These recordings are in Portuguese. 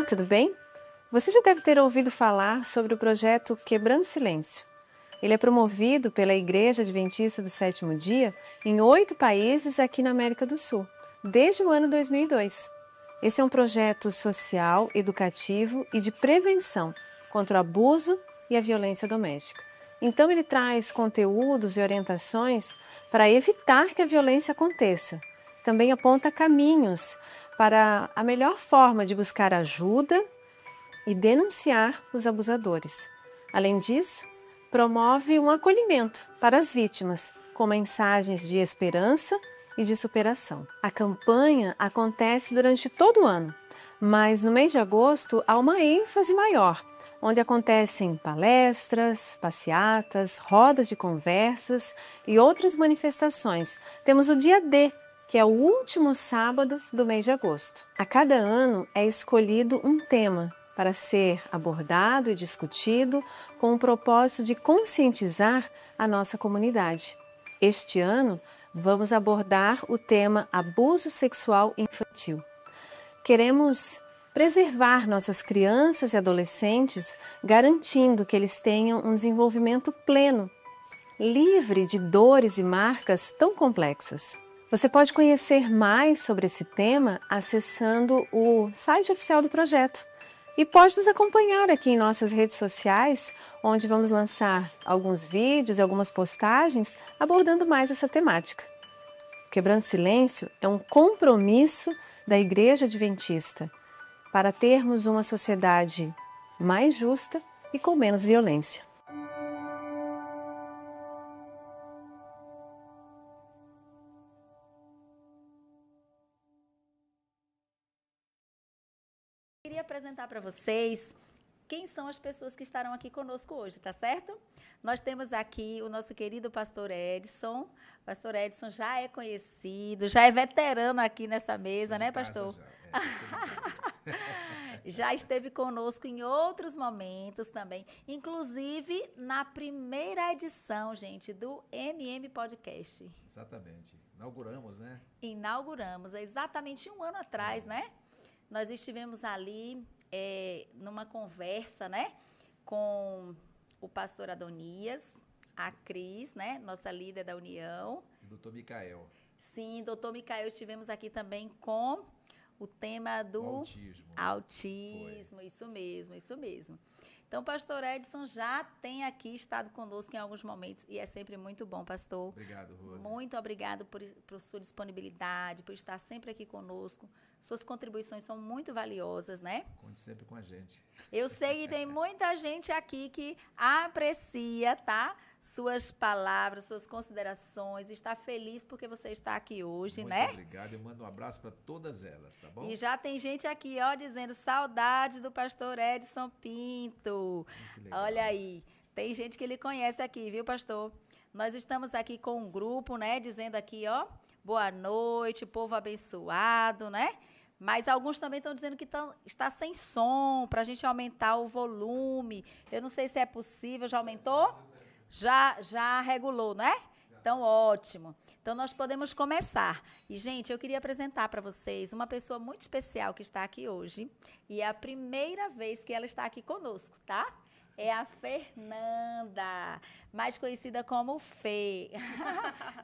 Olá, tudo bem? Você já deve ter ouvido falar sobre o projeto Quebrando Silêncio. Ele é promovido pela Igreja Adventista do Sétimo Dia em 8 países aqui na América do Sul, desde o ano 2002. Esse é um projeto social, educativo e de prevenção contra o abuso e a violência doméstica. Então ele traz conteúdos e orientações para evitar que a violência aconteça. Também aponta caminhos para a melhor forma de buscar ajuda e denunciar os abusadores. Além disso, promove um acolhimento para as vítimas, com mensagens de esperança e de superação. A campanha acontece durante todo o ano, mas no mês de agosto há uma ênfase maior, onde acontecem palestras, passeatas, rodas de conversas e outras manifestações. Temos o dia D, que é o último sábado do mês de agosto. A cada ano é escolhido um tema para ser abordado e discutido com o propósito de conscientizar a nossa comunidade. Este ano, vamos abordar o tema abuso sexual infantil. Queremos preservar nossas crianças e adolescentes, garantindo que eles tenham um desenvolvimento pleno, livre de dores e marcas tão complexas. Você pode conhecer mais sobre esse tema acessando o site oficial do projeto. E pode nos acompanhar aqui em nossas redes sociais, onde vamos lançar alguns vídeos e algumas postagens abordando mais essa temática. Quebrando Silêncio é um compromisso da Igreja Adventista para termos uma sociedade mais justa e com menos violência. Queria apresentar para vocês quem são as pessoas que estarão aqui conosco hoje, tá certo? Nós temos aqui o nosso querido pastor Edson. O pastor Edson já é conhecido, já é veterano aqui nessa mesa, né, pastor? Já esteve conosco em outros momentos também, inclusive na primeira edição, gente, do MM Podcast. Exatamente. Inauguramos, né? Inauguramos, exatamente um ano atrás, né? Nós estivemos ali numa conversa, né, com o pastor Adonias, a Cris, né, nossa líder da União. Doutor Micael. Sim, doutor Micael, estivemos aqui também com o tema do autismo. Autismo, isso mesmo, isso mesmo. Então, o pastor Edson já tem aqui estado conosco em alguns momentos e é sempre muito bom, pastor. Obrigado, Rose. Muito obrigado por sua disponibilidade, por estar sempre aqui conosco. Suas contribuições são muito valiosas, né? Conte sempre com a gente. Eu sei que tem muita gente aqui que aprecia, tá? Suas palavras, suas considerações, está feliz porque você está aqui hoje, né? Muito obrigado, eu mando um abraço para todas elas, tá bom? E já tem gente aqui, ó, dizendo saudade do pastor Edson Pinto. Olha aí, tem gente que ele conhece aqui, viu, pastor? Nós estamos aqui com um grupo, né, dizendo aqui, ó, boa noite, povo abençoado, né? Mas alguns também estão dizendo que está sem som, para a gente aumentar o volume. Eu não sei se é possível, já aumentou? Já regulou, né? Então, ótimo. Então, nós podemos começar. E, gente, eu queria apresentar para vocês uma pessoa muito especial que está aqui hoje. E é a primeira vez que ela está aqui conosco, tá? É a Fernanda, mais conhecida como Fê.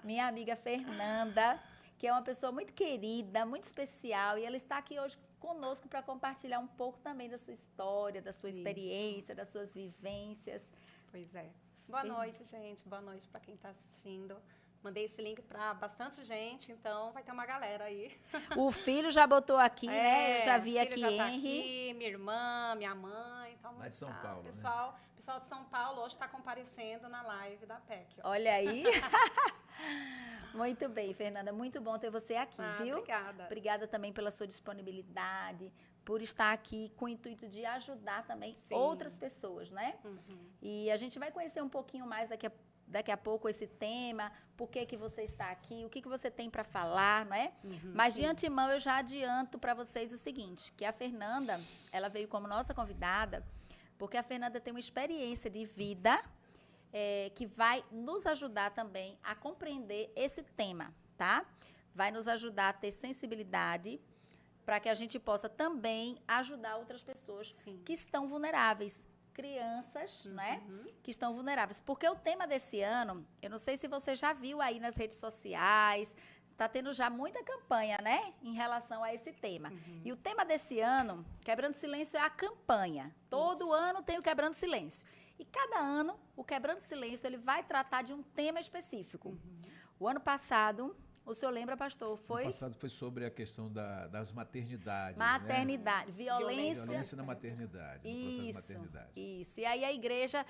Minha amiga Fernanda, que é uma pessoa muito querida, muito especial. E ela está aqui hoje conosco para compartilhar um pouco também da sua história, da sua experiência, das suas vivências. Pois é. Boa noite, gente. Boa noite para quem está assistindo. Mandei esse link para bastante gente, então vai ter uma galera aí. O filho já botou aqui, né? Eu já vi aqui, já tá Henry. aqui, minha irmã, minha mãe. Então, lá de São Paulo, pessoal de São Paulo hoje está comparecendo na live da PEC. Ó. Olha aí. Muito bem, Fernanda. Muito bom ter você aqui, viu? Obrigada. Obrigada também pela sua disponibilidade, por estar aqui com o intuito de ajudar também outras pessoas, né? Uhum. E a gente vai conhecer um pouquinho mais daqui a pouco esse tema, por que você está aqui, o que você tem para falar, não é? Mas de antemão eu já adianto para vocês o seguinte, que a Fernanda, ela veio como nossa convidada, porque a Fernanda tem uma experiência de vida que vai nos ajudar também a compreender esse tema, tá? Vai nos ajudar a ter sensibilidade, para que a gente possa também ajudar outras pessoas Sim. que estão vulneráveis. Crianças, né? Que estão vulneráveis. Porque o tema desse ano, eu não sei se você já viu aí nas redes sociais, está tendo já muita campanha, né? Em relação a esse tema. E o tema desse ano, Quebrando Silêncio, é a campanha. Todo ano tem o Quebrando Silêncio. E cada ano, o Quebrando Silêncio, ele vai tratar de um tema específico. O ano passado, o senhor lembra, pastor? Foi? No passado foi sobre a questão das maternidades. Maternidade, Né? violência. Violência na maternidade, no processo de maternidade. Isso. E aí a igreja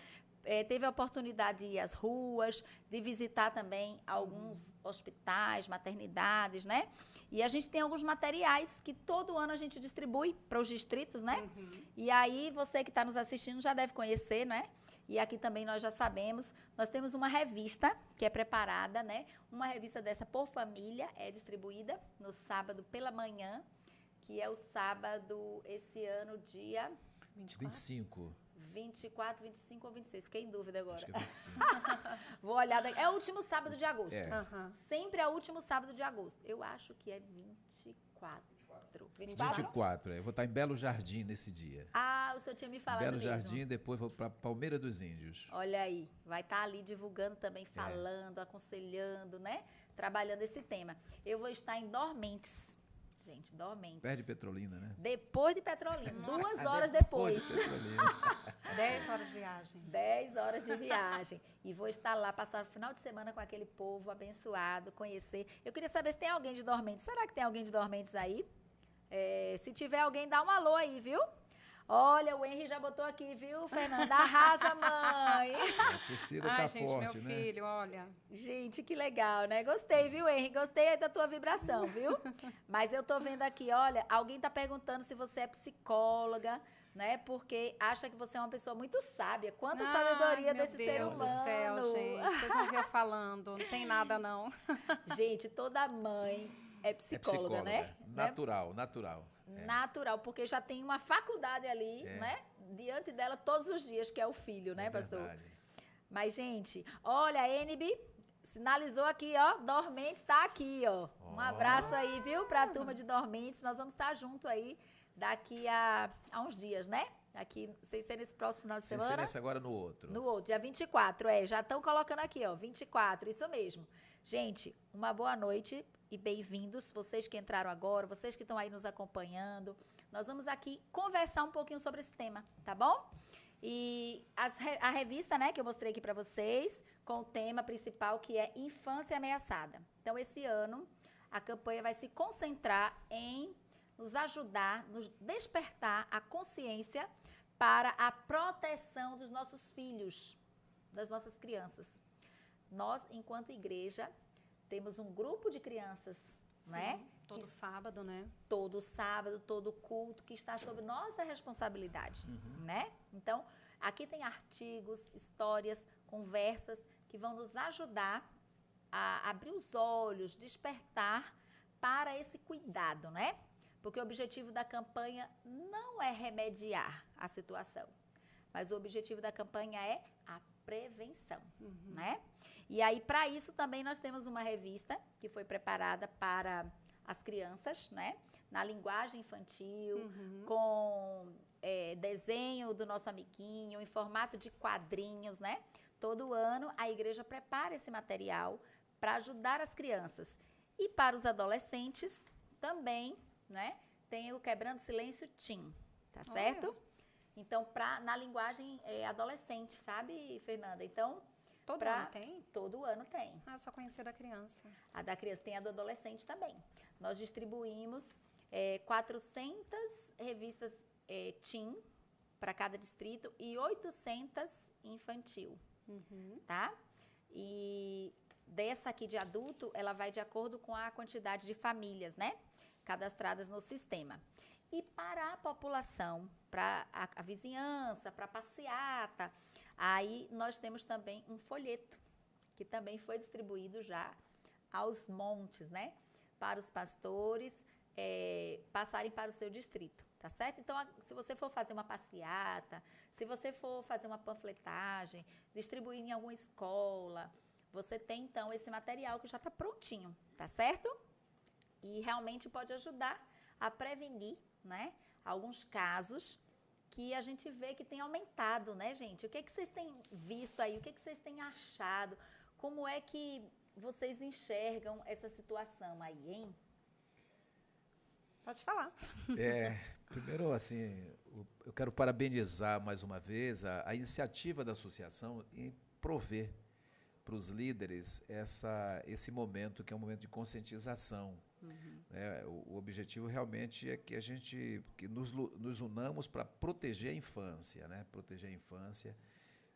teve a oportunidade de ir às ruas, de visitar também alguns hospitais, maternidades, né? E a gente tem alguns materiais que todo ano a gente distribui para os distritos, né? E aí você que está nos assistindo já deve conhecer, né? E aqui também nós já sabemos, nós temos uma revista que é preparada, né? Uma revista dessa por família, é distribuída no sábado pela manhã, que é o sábado, esse ano, dia 25. 24, 25 ou 26, fiquei em dúvida agora. Acho que é 25. Vou olhar daqui. É o último sábado de agosto. É. Sempre é o último sábado de agosto. Eu acho que é 24. 24, eu vou estar em Belo Jardim nesse dia. Ah, o senhor tinha me falado Belo mesmo. Jardim, depois vou para Palmeira dos Índios. Olha aí, vai estar ali divulgando também, falando, aconselhando, né? Trabalhando esse tema. Eu vou estar em Dormentes. Gente, Dormentes. Perto de Petrolina, né? Depois de Petrolina, 2 horas depois. De Petrolina. 10 horas de viagem. 10 horas de viagem. E vou estar lá, passar o final de semana com aquele povo abençoado, conhecer. Eu queria saber se tem alguém de Dormentes. Será que tem alguém de Dormentes aí? Se tiver alguém, dá um alô aí, viu? Olha, o Henry já botou aqui, viu, Fernanda? Arrasa, mãe! A Priscila tá gente, forte, meu né? filho, olha. Gente, que legal, né? Gostei, viu, Henry? Gostei aí da tua vibração, viu? Mas eu tô vendo aqui, olha, alguém tá perguntando se você é psicóloga, né? Porque acha que você é uma pessoa muito sábia. Quanta sabedoria desse ser humano. Meu Deus do céu, gente. Vocês vão ver eu falando. Não tem nada, não. Gente, toda mãe é psicóloga, né? Natural. Natural, porque já tem uma faculdade ali, né? Diante dela todos os dias, que é o filho, né, pastor? Verdade. Mas, gente, olha, a NB sinalizou aqui, ó, Dormentes está aqui, ó. Um abraço aí, viu, para a turma de Dormentes. Nós vamos estar junto aí daqui a uns dias, né? Aqui, sem ser nesse próximo final de Sem semana. ser nesse agora no outro. No outro, dia 24, já estão colocando aqui, ó, 24, isso mesmo. Gente, uma boa noite e bem-vindos, vocês que entraram agora, vocês que estão aí nos acompanhando. Nós vamos aqui conversar um pouquinho sobre esse tema, tá bom? E a revista, né, que eu mostrei aqui para vocês, com o tema principal que é Infância Ameaçada. Então, esse ano, a campanha vai se concentrar em nos ajudar, nos despertar a consciência para a proteção dos nossos filhos, das nossas crianças. Nós, enquanto igreja, temos um grupo de crianças, né? Todo sábado, né? Todo sábado, todo culto, que está sob nossa responsabilidade, né? Então, aqui tem artigos, histórias, conversas que vão nos ajudar a abrir os olhos, despertar para esse cuidado, né? Porque o objetivo da campanha não é remediar a situação, mas o objetivo da campanha é a prevenção, né? E aí, para isso, também nós temos uma revista que foi preparada para as crianças, né? Na linguagem infantil, com desenho do nosso amiguinho, em formato de quadrinhos, né? Todo ano, a igreja prepara esse material para ajudar as crianças. E para os adolescentes, também, né? Tem o Quebrando Silêncio Teen, tá certo? Então, na linguagem adolescente, sabe, Fernanda? Então, Todo ano tem? Todo ano tem. Ah, só conhecia da criança. A da criança tem, a do adolescente também. Nós distribuímos 400 revistas teen para cada distrito e 800 infantil, tá? E dessa aqui de adulto, ela vai de acordo com a quantidade de famílias, né? Cadastradas no sistema. E para a população, para a vizinhança, para a passeata, aí nós temos também um folheto, que também foi distribuído já aos montes, né? Para os pastores passarem para o seu distrito, tá certo? Então, se você for fazer uma passeata, se você for fazer uma panfletagem, distribuir em alguma escola, você tem, então, esse material que já está prontinho, tá certo? E realmente pode ajudar a prevenir, né, alguns casos que a gente vê que tem aumentado, né, gente? O que é que vocês têm visto aí? O que é que vocês têm achado? Como é que vocês enxergam essa situação aí, hein? Pode falar. Primeiro, assim, eu quero parabenizar mais uma vez a iniciativa da associação em prover para os líderes esse momento, que é um momento de conscientização. O objetivo realmente é que a gente nos unamos para proteger a infância, né? Proteger a infância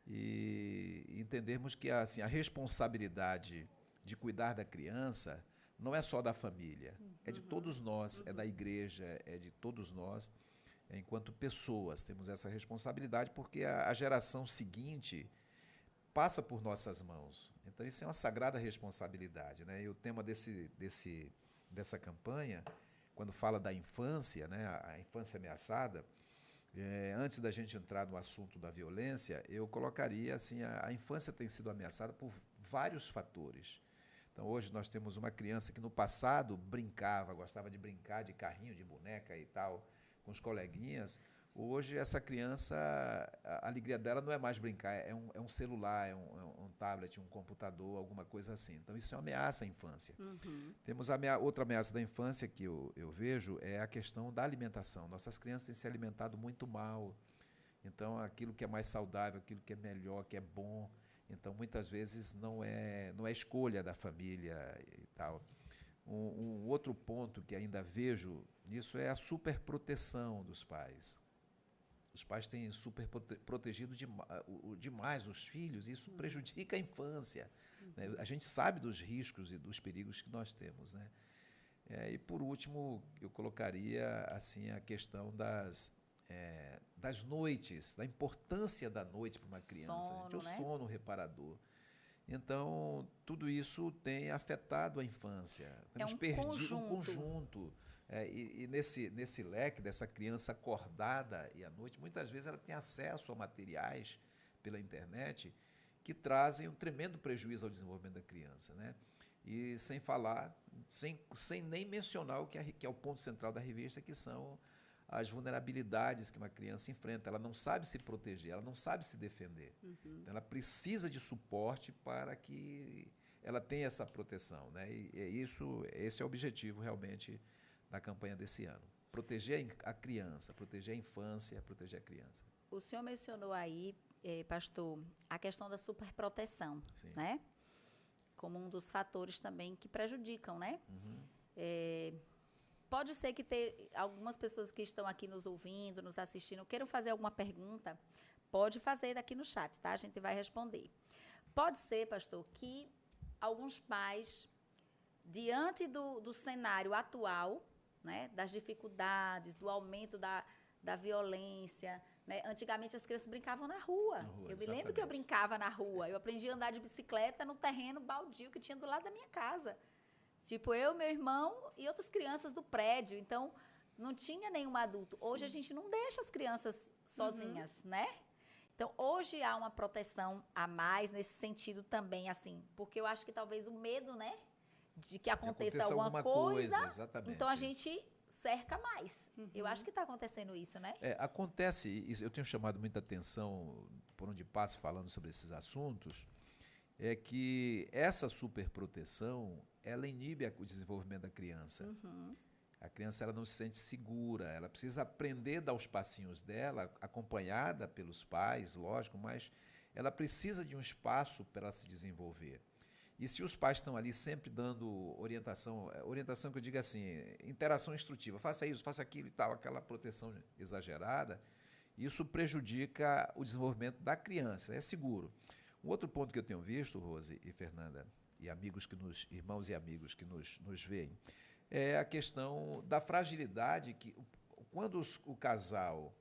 e entendermos que assim, a responsabilidade de cuidar da criança não é só da família, é de todos nós, é da igreja, é de todos nós, enquanto pessoas temos essa responsabilidade, porque a geração seguinte passa por nossas mãos. Então isso é uma sagrada responsabilidade, né? E o tema dessa campanha, quando fala da infância, né, a infância ameaçada, antes da gente entrar no assunto da violência, eu colocaria assim, a infância tem sido ameaçada por vários fatores. Então, hoje nós temos uma criança que no passado brincava, gostava de brincar de carrinho, de boneca e tal, com os coleguinhas. Hoje, essa criança, a alegria dela não é mais brincar, é um celular, é um tablet, um computador, alguma coisa assim. Então, isso é uma ameaça à infância. Temos outra ameaça da infância que eu vejo, é a questão da alimentação. Nossas crianças têm se alimentado muito mal. Então, aquilo que é mais saudável, aquilo que é melhor, que é bom, então, muitas vezes, não é escolha da família e tal. Um outro ponto que ainda vejo nisso é a superproteção dos pais. Os pais têm protegido demais os filhos, e isso prejudica a infância. Né? A gente sabe dos riscos e dos perigos que nós temos. Né? E, por último, eu colocaria assim, a questão das noites, da importância da noite para uma criança, Sono, o né? sono reparador. Então, tudo isso tem afetado a infância. Temos perdido um conjunto. E nesse leque dessa criança acordada e à noite, muitas vezes ela tem acesso a materiais pela internet que trazem um tremendo prejuízo ao desenvolvimento da criança. Né? E sem falar, sem nem mencionar o que é o ponto central da revista, que são as vulnerabilidades que uma criança enfrenta. Ela não sabe se proteger, ela não sabe se defender. Então, ela precisa de suporte para que ela tenha essa proteção. Né? Esse é o objetivo, realmente, da campanha desse ano. Proteger a criança, proteger a infância, proteger a criança. O senhor mencionou aí, pastor, a questão da superproteção, né? Como um dos fatores também que prejudicam, né? Pode ser que algumas pessoas que estão aqui nos ouvindo, nos assistindo, queiram fazer alguma pergunta, pode fazer daqui no chat, tá? A gente vai responder. Pode ser, pastor, que alguns pais, diante do cenário atual, né, das dificuldades, do aumento da violência, né? Antigamente as crianças brincavam na rua. Eu me lembro que eu brincava na rua. Eu aprendi a andar de bicicleta no terreno baldio que tinha do lado da minha casa. Tipo, eu, meu irmão e outras crianças do prédio. Então, não tinha nenhum adulto. Hoje a gente não deixa as crianças sozinhas, né? Então, hoje há uma proteção a mais nesse sentido também, assim. Porque eu acho que talvez o medo, né? De que aconteça alguma coisa. Exatamente. Então, a gente cerca mais. Eu acho que está acontecendo isso, né? Acontece, isso eu tenho chamado muita atenção por onde passo falando sobre esses assuntos, é que essa superproteção, ela inibe o desenvolvimento da criança. A criança ela não se sente segura, ela precisa aprender a dar os passinhos dela, acompanhada pelos pais, lógico, mas ela precisa de um espaço para ela se desenvolver. E se os pais estão ali sempre dando orientação que eu digo assim, interação instrutiva, faça isso, faça aquilo e tal, aquela proteção exagerada, isso prejudica o desenvolvimento da criança, é seguro. Um outro ponto que eu tenho visto, Rose e Fernanda, e irmãos e amigos que nos veem, é a questão da fragilidade que, quando o casal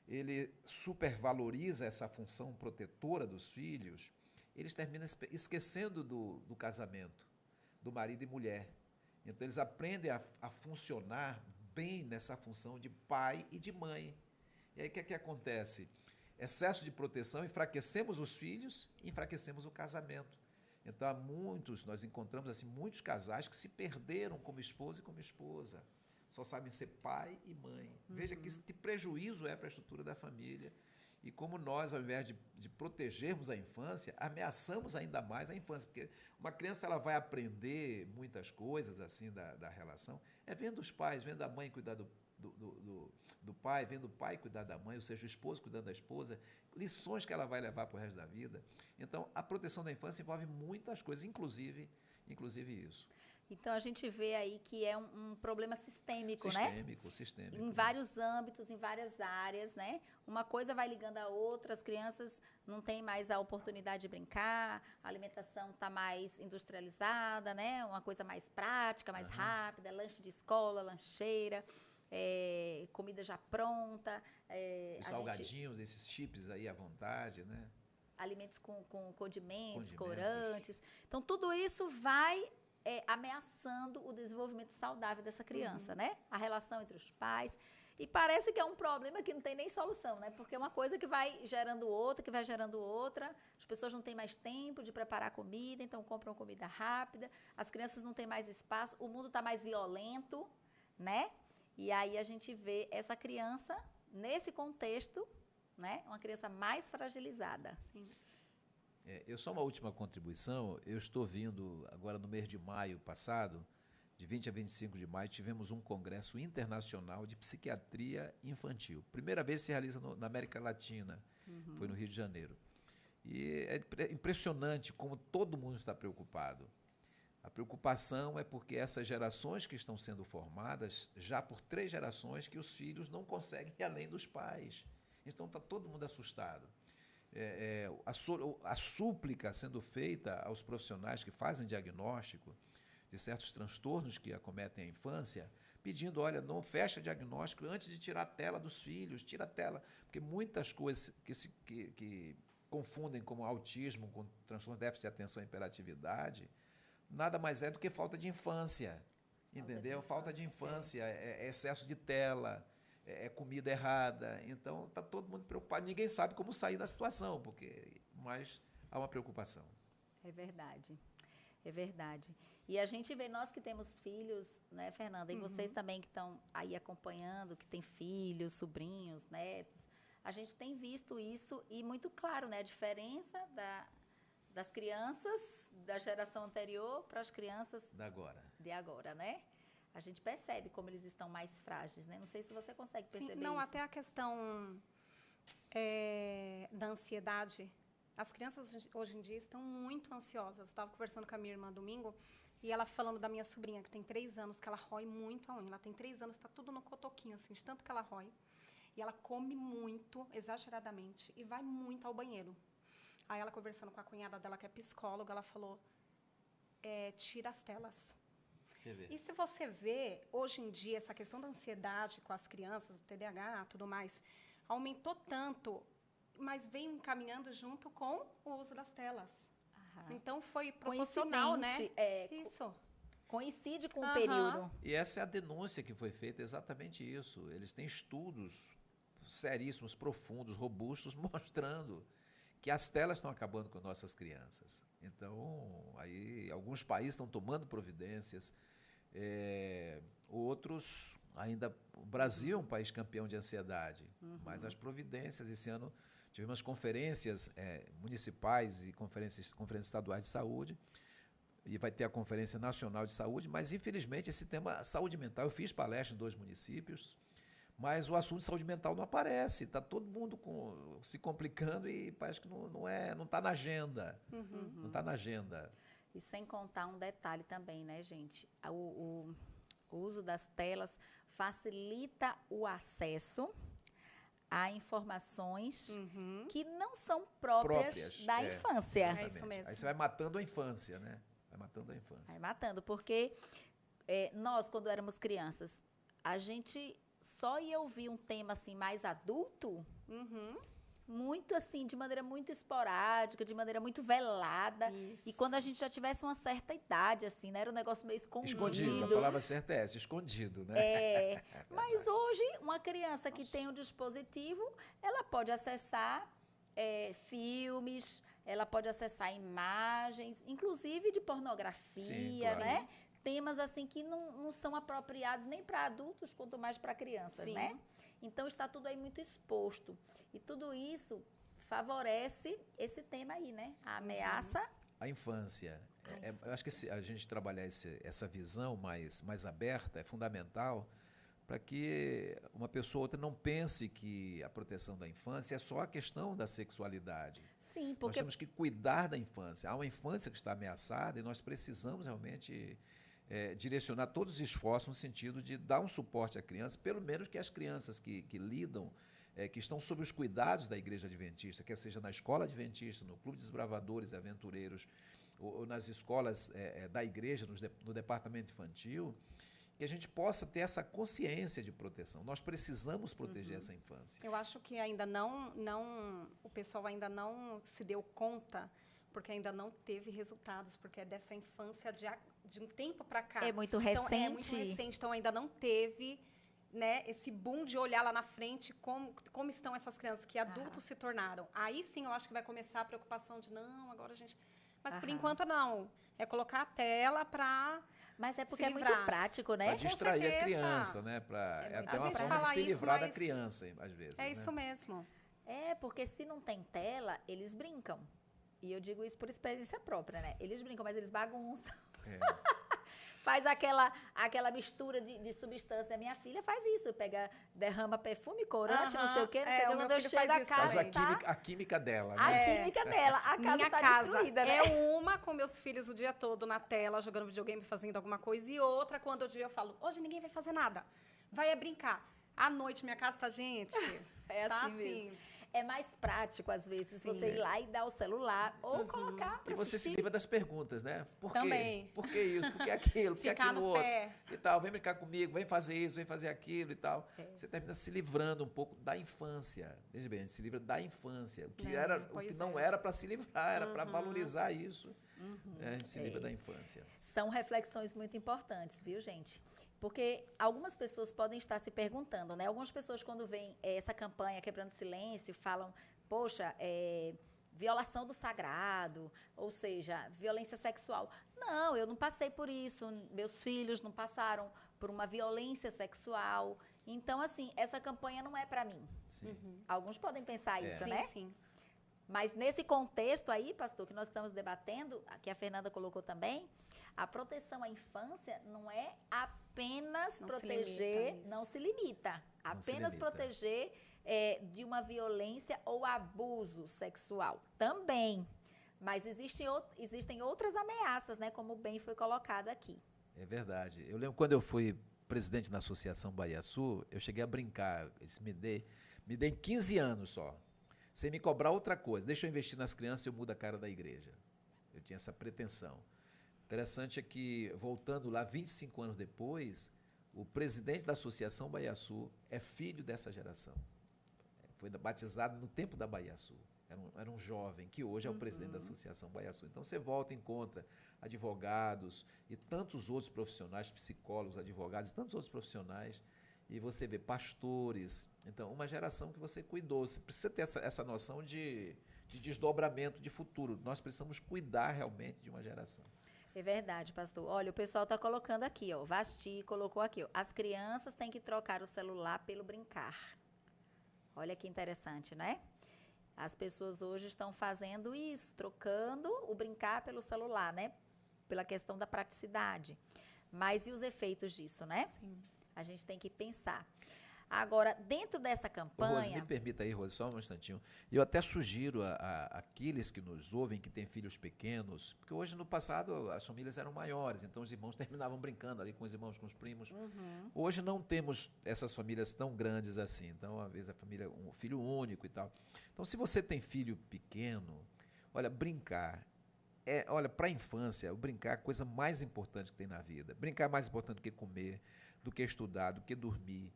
ele supervaloriza essa função protetora dos filhos, eles terminam esquecendo do casamento, do marido e mulher. Então, eles aprendem a funcionar bem nessa função de pai e de mãe. E aí, o que acontece? Excesso de proteção, enfraquecemos os filhos e enfraquecemos o casamento. Então, nós encontramos assim, muitos casais que se perderam como esposo e como esposa, só sabem ser pai e mãe. Veja que prejuízo é para a estrutura da família. E como nós, ao invés de protegermos a infância, ameaçamos ainda mais a infância. Porque uma criança ela vai aprender muitas coisas assim da relação, vendo os pais, vendo a mãe cuidar do pai, vendo o pai cuidar da mãe, ou seja, o esposo cuidando da esposa, lições que ela vai levar para o resto da vida. Então, a proteção da infância envolve muitas coisas, inclusive isso. Então, a gente vê aí que é um problema sistêmico, né? Sistêmico. Em vários âmbitos, em várias áreas, né? Uma coisa vai ligando à outra, as crianças não têm mais a oportunidade de brincar, a alimentação está mais industrializada, né? Uma coisa mais prática, mais rápida, lanche de escola, lancheira, comida já pronta. Os salgadinhos, esses chips aí à vontade, né? Alimentos com condimentos, corantes. Então, tudo isso vai ameaçando o desenvolvimento saudável dessa criança, né? A relação entre os pais. E parece que é um problema que não tem nem solução, né? Porque é uma coisa que vai gerando outra, que vai gerando outra. As pessoas não têm mais tempo de preparar comida, então compram comida rápida. As crianças não têm mais espaço, o mundo está mais violento, né? E aí a gente vê essa criança nesse contexto, né? Uma criança mais fragilizada. Sim. Eu só uma última contribuição, eu estou vindo agora no mês de maio passado, de 20 a 25 de maio, tivemos um congresso internacional de psiquiatria infantil. Primeira vez se realiza na América Latina, foi no Rio de Janeiro. E é impressionante como todo mundo está preocupado. A preocupação é porque essas gerações que estão sendo formadas, já por 3 gerações que os filhos não conseguem ir além dos pais. Então está todo mundo assustado. A súplica sendo feita aos profissionais que fazem diagnóstico de certos transtornos que acometem a infância, pedindo, olha, não fecha diagnóstico antes de tirar a tela dos filhos, tira a tela, porque muitas coisas que confundem como autismo, com transtorno de déficit de atenção e hiperatividade, nada mais é do que falta de infância, entendeu? Falta de infância, excesso de tela, comida errada. Então, está todo mundo preocupado. Ninguém sabe como sair da situação, mas há uma preocupação. É verdade. É verdade. E a gente vê, nós que temos filhos, né, Fernanda, e vocês também que estão aí acompanhando, que têm filhos, sobrinhos, netos, a gente tem visto isso e muito claro, né, a diferença das crianças da geração anterior para as crianças de agora, né? A gente percebe como eles estão mais frágeis, né? Não sei se você consegue perceber isso. Não, até a questão da ansiedade. As crianças hoje em dia estão muito ansiosas. Eu estava conversando com a minha irmã domingo e ela falando da minha sobrinha, que tem 3 anos, que ela rói muito a unha. Ela tem 3 anos, está tudo no cotoquinho, assim, de tanto que ela rói. E ela come muito, exageradamente, e vai muito ao banheiro. Aí ela conversando com a cunhada dela, que é psicóloga, ela falou, tira as telas. E se você vê, hoje em dia, essa questão da ansiedade com as crianças, do TDAH, tudo mais, aumentou tanto, mas vem caminhando junto com o uso das telas. Então, foi proporcional, né? Isso. Coincide com o período. E essa é a denúncia que foi feita, exatamente isso. Eles têm estudos seríssimos, profundos, robustos, mostrando que as telas estão acabando com nossas crianças. Então, aí alguns países estão tomando providências, outros ainda... O Brasil é um país campeão de ansiedade, mas as providências, esse ano tivemos conferências municipais e conferências estaduais de saúde, e vai ter a Conferência Nacional de Saúde, mas, infelizmente, esse tema saúde mental, eu fiz palestra em 2 municípios, mas o assunto de saúde mental não aparece, está todo mundo se complicando e parece que não está na agenda. Não está na agenda. E sem contar um detalhe também, né, gente? O uso das telas facilita o acesso a informações que não são próprias da infância. É isso mesmo. Aí você vai matando a infância, né? Vai matando a infância. Vai matando, porque nós, quando éramos crianças, a gente só ia ouvir um tema assim mais adulto, muito assim, de maneira muito esporádica, de maneira muito velada. Isso. E quando a gente já tivesse uma certa idade, assim, né? Era um negócio meio escondido. Escondido, a palavra certa é essa, escondido, né? Mas hoje, uma criança que tem um dispositivo, ela pode acessar filmes, ela pode acessar imagens, inclusive de pornografia, né? temas assim que não são apropriados nem para adultos, quanto mais para crianças, Sim. né? Então está tudo aí muito exposto. E tudo isso favorece esse tema aí, né? A ameaça. A infância. Eu acho que a gente trabalhar essa visão mais aberta é fundamental para que uma pessoa ou outra não pense que a proteção da infância é só a questão da sexualidade. Sim, Nós porque temos que cuidar da infância. Há uma infância que está ameaçada e nós precisamos realmente direcionar todos os esforços no sentido de dar um suporte à criança, pelo menos que as crianças que lidam, que estão sob os cuidados da Igreja Adventista, quer seja na escola adventista, no Clube de Desbravadores e Aventureiros, ou nas escolas da igreja, no departamento infantil, que a gente possa ter essa consciência de proteção. Nós precisamos proteger essa infância. Eu acho que ainda o pessoal ainda não se deu conta, porque ainda não teve resultados, porque é dessa infância de um tempo para cá. é muito recente. Então, é muito recente, então ainda não teve, né, esse boom de olhar lá na frente como estão essas crianças que adultos se tornaram. Aí sim eu acho que vai começar a preocupação de não, agora a gente... Mas por enquanto não. É colocar a tela para... Mas é porque se é muito livrar. prático, né? Para distrair a certeza. criança, né? É muito até uma prático. forma de Fala se isso, livrar da mas criança, às vezes. É né? isso mesmo. É, porque se não tem tela, eles brincam. E eu digo isso por experiência própria, né? Eles brincam, mas eles bagunçam. Faz aquela mistura de substância. Minha filha faz isso. derrama perfume, corante, não sei o quê. Não sei o quê. o Quando meu eu filho chego faz a isso Faz casa, também. a química dela, a né? química dela. A casa Minha tá casa destruída, né? é uma com meus filhos o dia todo na tela, jogando videogame, fazendo alguma coisa, e outra quando eu falo, hoje ninguém vai fazer nada, vai brincar. À noite, minha casa tá, gente, É tá assim mesmo. É mais prático, às vezes, Sim. você ir lá e dar o celular ou colocar E para você se assistir. livra das perguntas, né? Por Também. quê? Por que isso? Por que aquilo? Por que Ficar aquilo no outro? pé. E tal, vem brincar comigo, vem fazer isso, vem fazer aquilo e tal. Você termina se livrando um pouco da infância. Veja bem, a gente se livra da infância. O que Pois não é. era para se livrar, era para valorizar isso. A gente se livra da infância. São reflexões muito importantes, viu, gente? Porque algumas pessoas podem estar se perguntando, né? Algumas pessoas, quando veem essa campanha Quebrando Silêncio, falam, poxa, violação do sagrado, ou seja, violência sexual. Não, eu não passei por isso, meus filhos não passaram por uma violência sexual. Então, assim, essa campanha não é para mim. Sim. Alguns podem pensar isso, Sim, né? sim. Mas nesse contexto aí, pastor, que nós estamos debatendo, que a Fernanda colocou também, a proteção à infância não é apenas Não se proteger, limita a isso. não se limita. Não se Apenas limita. proteger de uma violência ou abuso sexual. Também. Mas existem outras ameaças, né? Como bem foi colocado aqui. É verdade. Eu lembro quando eu fui presidente da Associação Bahia Sul, eu cheguei a brincar. Eu disse, me dê 15 anos só. Sem me cobrar outra coisa. Deixa eu investir nas crianças e eu mudo a cara da igreja. Eu tinha essa pretensão. Interessante é que, voltando lá, 25 anos depois, o presidente da Associação Bahia Sul é filho dessa geração. Foi batizado no tempo da Bahia Sul. Era um jovem, que hoje é o presidente da Associação Bahia Sul. Então, você volta e encontra advogados e tantos outros profissionais, psicólogos, advogados, e tantos outros profissionais, e você vê pastores. Então, uma geração que você cuidou. Você precisa ter essa noção de desdobramento de futuro. Nós precisamos cuidar realmente de uma geração. É verdade, pastor. Olha, o pessoal está colocando aqui, ó. O Vasti colocou aqui, ó. As crianças têm que trocar o celular pelo brincar. Olha que interessante, né? As pessoas hoje estão fazendo isso, trocando o brincar pelo celular, né? Pela questão da praticidade. Mas e os efeitos disso, né? Sim. A gente tem que pensar. Agora, dentro dessa Rose, campanha... me permita aí, Rose, só um instantinho. Eu até sugiro àqueles que nos ouvem, que têm filhos pequenos, porque hoje, no passado, as famílias eram maiores, então os irmãos terminavam brincando ali com os irmãos, com os primos. Hoje não temos essas famílias tão grandes assim. Então, às vezes, a família, um filho único e tal. Então, se você tem filho pequeno, olha, brincar... olha, para a infância, o brincar é a coisa mais importante que tem na vida. Brincar é mais importante do que comer, do que estudar, do que dormir.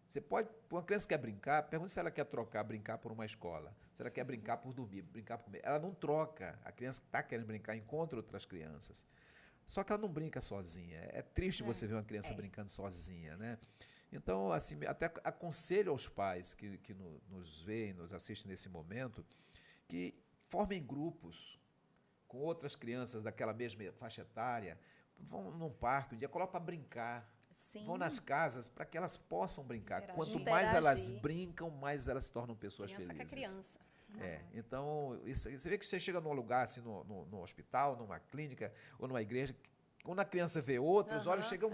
Você pode, uma criança quer brincar, pergunta se ela quer trocar brincar por uma escola, se ela quer brincar por dormir, brincar por comer. Ela não troca. A criança que está querendo brincar encontra outras crianças. Só que ela não brinca sozinha. É triste você ver uma criança brincando sozinha, né? Então, assim, até aconselho aos pais que nos veem, nos assistem nesse momento, que formem grupos com outras crianças daquela mesma faixa etária, vão num parque um dia, coloca para brincar. Sim. Vão nas casas para que elas possam brincar. Interagir. Quanto mais elas Interagir. brincam, mais elas se tornam pessoas Criança que é felizes. criança. Então, você vê que você chega num lugar, assim, no hospital, numa clínica ou numa igreja, quando a criança vê outro, os olhos chegam,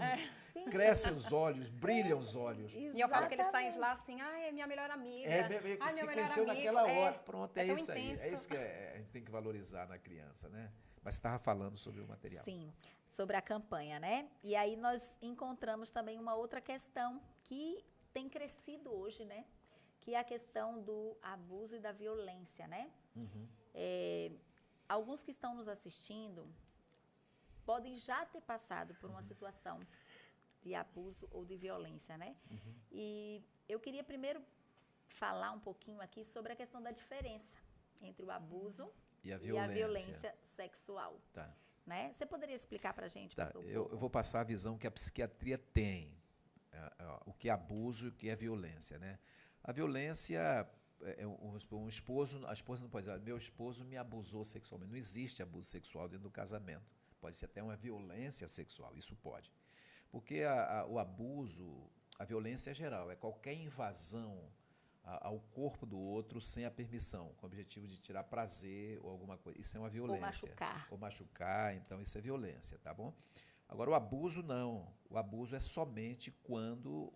crescem os olhos, brilham os olhos. E eu falo que eles saem de lá assim, é minha melhor amiga. Ai, Se meu melhor conheceu amigo. naquela hora. Pronto, é tão isso aí. É intenso. isso que a gente tem que valorizar na criança, né? Mas você estava falando sobre o material. Sim, sobre a campanha, né? E aí nós encontramos também uma outra questão que tem crescido hoje, né? Que é a questão do abuso e da violência, né? Alguns que estão nos assistindo podem já ter passado por uma situação de abuso ou de violência, né? E eu queria primeiro falar um pouquinho aqui sobre a questão da diferença entre o abuso E a e a violência sexual. Tá. Né? Você poderia explicar para a gente, Tá. pastor? Eu vou passar a visão que a psiquiatria tem, o que é abuso e o que é violência, né? A violência um esposo, a esposa não pode dizer, meu esposo me abusou sexualmente. Não existe abuso sexual dentro do casamento. Pode ser até uma violência sexual, isso pode. Porque o abuso, a violência é geral, é qualquer invasão ao corpo do outro sem a permissão, com o objetivo de tirar prazer ou alguma coisa. Isso é uma violência. Ou machucar, então isso é violência, tá bom? Agora, o abuso não. O abuso é somente quando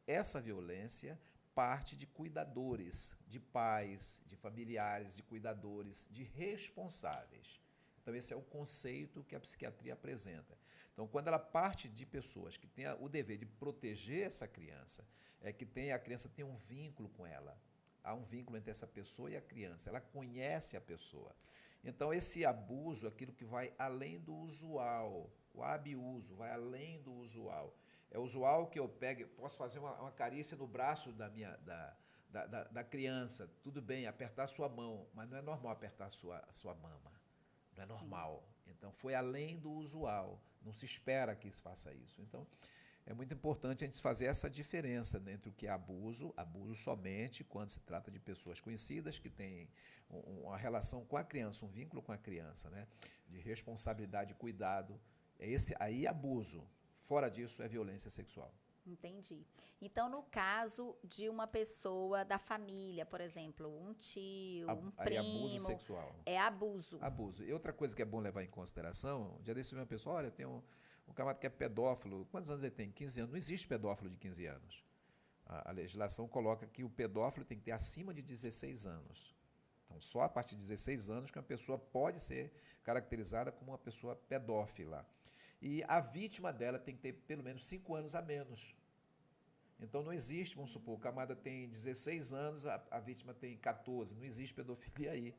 essa violência parte de cuidadores, de pais, de familiares, de cuidadores, de responsáveis. Então, esse é o conceito que a psiquiatria apresenta. Então, quando ela parte de pessoas que têm o dever de proteger essa criança, a criança tem um vínculo com ela. Há um vínculo entre essa pessoa e a criança. Ela conhece a pessoa. Então, esse abuso, aquilo que vai além do usual, o abuso, vai além do usual. É usual que eu pegue, posso fazer uma carícia no braço da criança, tudo bem, apertar a sua mão, mas não é normal apertar a sua mama. Não é normal. Sim. Então, foi além do usual. Não se espera que se faça isso. Então, é muito importante a gente fazer essa diferença entre o que é abuso somente quando se trata de pessoas conhecidas que têm uma relação com a criança, um vínculo com a criança, né? De responsabilidade e cuidado. Aí abuso. Fora disso, é violência sexual. Entendi. Então, no caso de uma pessoa da família, por exemplo, um tio, um primo... É abuso sexual. É abuso. Abuso. E outra coisa que é bom levar em consideração, um dia desse uma pessoa, olha, tem um camarada que é pedófilo. Quantos anos ele tem? 15 anos. Não existe pedófilo de 15 anos. A legislação coloca que o pedófilo tem que ter acima de 16 anos. Então, só a partir de 16 anos que uma pessoa pode ser caracterizada como uma pessoa pedófila. E a vítima dela tem que ter pelo menos 5 anos a menos. Então, não existe, vamos supor, o camarada tem 16 anos, a vítima tem 14. Não existe pedofilia aí.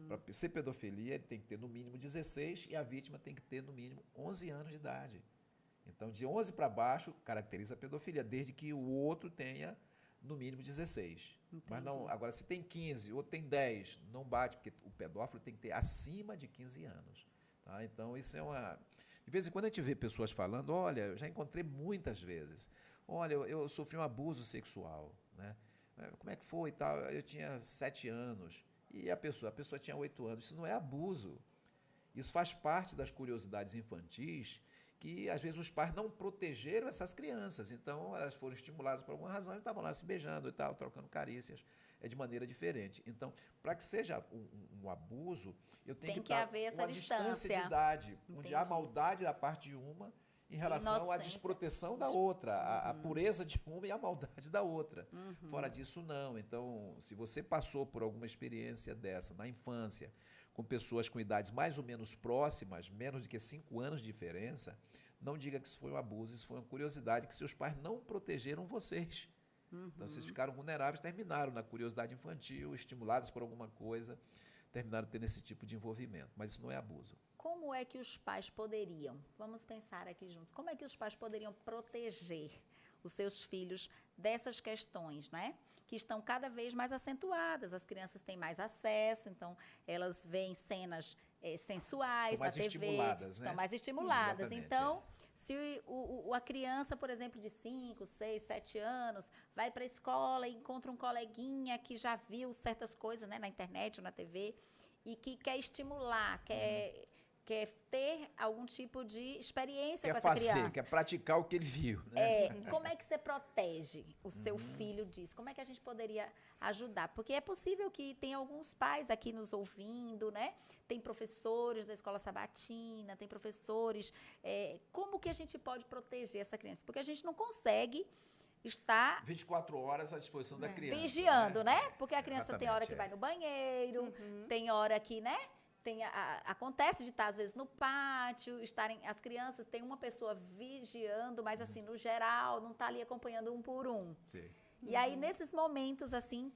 Para ser pedofilia, ele tem que ter no mínimo 16 e a vítima tem que ter no mínimo 11 anos de idade. Então, de 11 para baixo, caracteriza a pedofilia, desde que o outro tenha no mínimo 16. Entendi. Mas não, agora, se tem 15, o outro tem 10, não bate, porque o pedófilo tem que ter acima de 15 anos. Tá? Então, isso é uma... De vez em quando a gente vê pessoas falando, olha, eu já encontrei muitas vezes, olha, eu sofri um abuso sexual, né? Como é que foi e tal? Eu tinha 7 anos e a pessoa tinha 8 anos. Isso não é abuso. Isso faz parte das curiosidades infantis que, às vezes, os pais não protegeram essas crianças. Então, elas foram estimuladas por alguma razão e estavam lá se beijando e tal, trocando carícias. É de maneira diferente. Então, para que seja um abuso, eu tenho que haver essa distância de idade, onde há maldade da parte de uma em relação à desproteção da outra, a pureza de uma e a maldade da outra. Fora disso, não. Então, se você passou por alguma experiência dessa na infância, com pessoas com idades mais ou menos próximas, menos de que 5 anos de diferença, não diga que isso foi um abuso, isso foi uma curiosidade que seus pais não protegeram vocês. Então, vocês ficaram vulneráveis, terminaram na curiosidade infantil, estimulados por alguma coisa, terminaram tendo esse tipo de envolvimento. Mas isso não é abuso. Como é que os pais poderiam, vamos pensar aqui juntos, como é que os pais poderiam proteger os seus filhos dessas questões, né? Que estão cada vez mais acentuadas, as crianças têm mais acesso, então elas veem cenas sensuais na TV. Estão mais estimuladas. Exatamente, então, se a criança, por exemplo, de 5, 6, 7 anos, vai para a escola e encontra um coleguinha que já viu certas coisas, né, na internet ou na TV, e que quer estimular, quer quer ter algum tipo de experiência Quer com essa fazer, criança. quer praticar o que ele viu, né? Como é que você protege o seu filho disso? Como é que a gente poderia ajudar? Porque é possível que tenha alguns pais aqui nos ouvindo, né? Tem professores da escola sabatina, tem professores. Como que a gente pode proteger essa criança? Porque a gente não consegue estar 24 horas à disposição da criança. vigiando, né? Porque a criança tem hora que vai Exatamente, no banheiro, tem hora que, né? Acontece de estar, às vezes, no pátio, as crianças, tem uma pessoa vigiando, mas, assim, no geral, não está ali acompanhando um por um. Sim. E aí, nesses momentos, assim,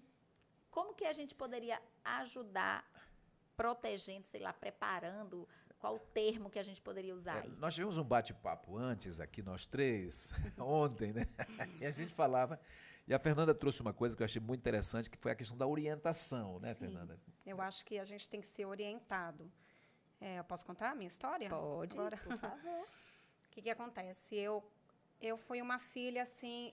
como que a gente poderia ajudar, protegendo, sei lá, preparando, qual o termo que a gente poderia usar aí? Nós tivemos um bate-papo antes aqui, nós três, ontem, né? E a gente falava, e a Fernanda trouxe uma coisa que eu achei muito interessante, que foi a questão da orientação, né, Sim. Fernanda? Eu acho que a gente tem que ser orientado. Eu posso contar a minha história? Pode, Agora. por favor. O que acontece? Eu fui uma filha, assim,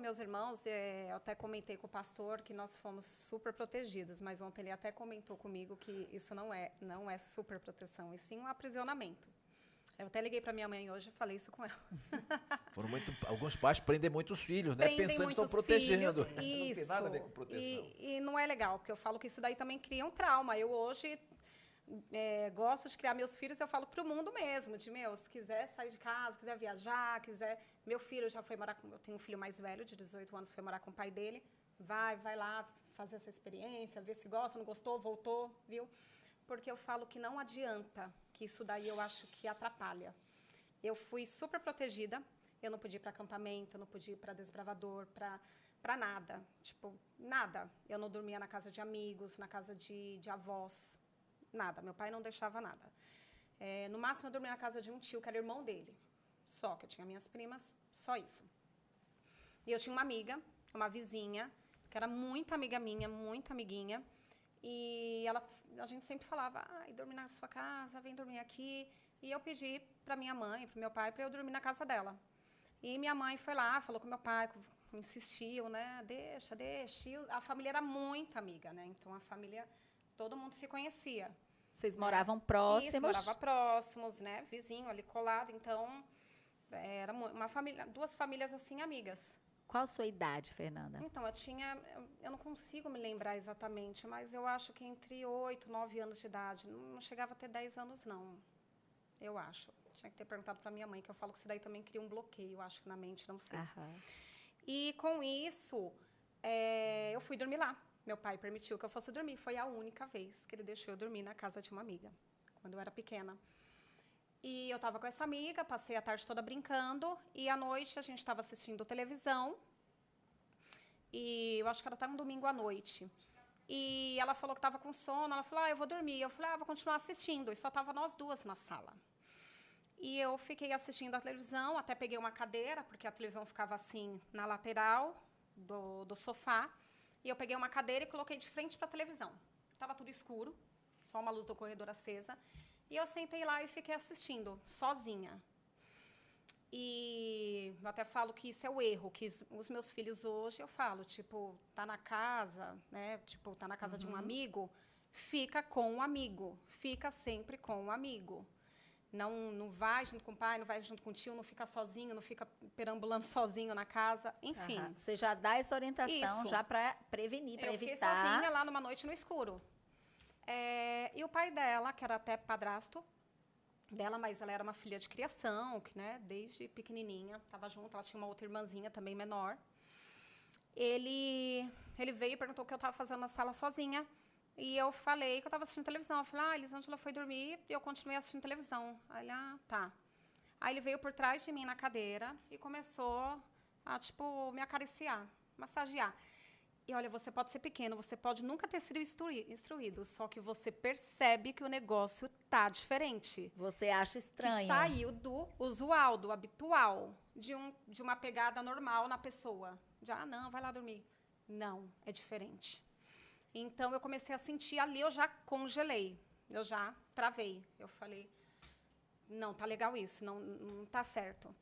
meus irmãos, eu até comentei com o pastor que nós fomos super protegidos, mas ontem ele até comentou comigo que isso não é super proteção, e sim um aprisionamento. Eu até liguei para minha mãe hoje e falei isso com ela. Alguns pais prendem muitos filhos, né? Prendem Pensando que estão muitos protegendo. filhos, Não tem isso. nada a ver com proteção. E não é legal, porque eu falo que isso daí também cria um trauma. Eu hoje gosto de criar meus filhos, eu falo para o mundo mesmo, se quiser sair de casa, quiser viajar, Meu filho já foi morar eu tenho um filho mais velho, de 18 anos, foi morar com o pai dele. Vai lá fazer essa experiência, ver se gosta, não gostou, voltou, viu? Porque eu falo que não adianta, que isso daí eu acho que atrapalha. Eu fui super protegida, eu não podia ir para acampamento, eu não podia ir para desbravador, para nada, nada. Eu não dormia na casa de amigos, na casa de avós, nada. Meu pai não deixava nada. No máximo, eu dormia na casa de um tio, que era irmão dele. Só que eu tinha minhas primas, só isso. E eu tinha uma amiga, uma vizinha, que era muito amiga minha, muito amiguinha. E a gente sempre falava, dormir na sua casa, vem dormir aqui. E eu pedi para minha mãe, para meu pai, para eu dormir na casa dela. E minha mãe foi lá, falou com meu pai, insistiu, né? Deixa. E a família era muito amiga, né? Então, a família, todo mundo se conhecia. Vocês moravam próximos? Isso, morava próximos, né? Vizinho, ali colado. Então, era uma família, duas famílias, assim, amigas. Qual a sua idade, Fernanda? Então, eu não consigo me lembrar exatamente, mas eu acho que entre 8 e 9 anos de idade. Não chegava a ter 10 anos, não. Eu acho. Tinha que ter perguntado para minha mãe, que eu falo que isso daí também cria um bloqueio, eu acho que na mente, não sei. Aham. E, com isso, eu fui dormir lá. Meu pai permitiu que eu fosse dormir. Foi a única vez que ele deixou eu dormir na casa de uma amiga, quando eu era pequena. E eu estava com essa amiga, passei a tarde toda brincando, e à noite a gente estava assistindo televisão, e eu acho que era até um domingo à noite. E ela falou que estava com sono, ela falou, eu vou dormir. Eu falei, vou continuar assistindo. E só estava nós duas na sala. E eu fiquei assistindo a televisão, até peguei uma cadeira, porque a televisão ficava assim, na lateral do sofá. E eu peguei uma cadeira e coloquei de frente para a televisão. Estava tudo escuro, só uma luz do corredor acesa. E eu sentei lá e fiquei assistindo, sozinha. E eu até falo que isso é o erro, que os meus filhos hoje, eu falo, tá na casa, né? Tá na casa de um amigo, fica com o amigo, fica sempre com o amigo. Não vai junto com o pai, não vai junto com o tio, não fica sozinho, não fica perambulando sozinho na casa, enfim. Você já dá essa orientação, Isso. já para prevenir, para evitar. Eu fiquei sozinha lá numa noite no escuro. E o pai dela, que era até padrasto dela, mas ela era uma filha de criação, que, né, desde pequenininha, estava junto, ela tinha uma outra irmãzinha também menor. Ele veio e perguntou o que eu estava fazendo na sala sozinha, e eu falei que eu estava assistindo televisão. Eu falei, Elisângela foi dormir, e eu continuei assistindo televisão. Aí ele, tá. Aí ele veio por trás de mim na cadeira e começou a, me acariciar, massagear. E, olha, você pode ser pequeno, você pode nunca ter sido instruído, só que você percebe que o negócio tá diferente. Você acha estranho. Que saiu do usual, do habitual, de uma pegada normal na pessoa. Não, vai lá dormir. Não, é diferente. Então, eu comecei a sentir, ali eu já congelei, eu já travei. Eu falei, não, tá legal isso, não tá certo.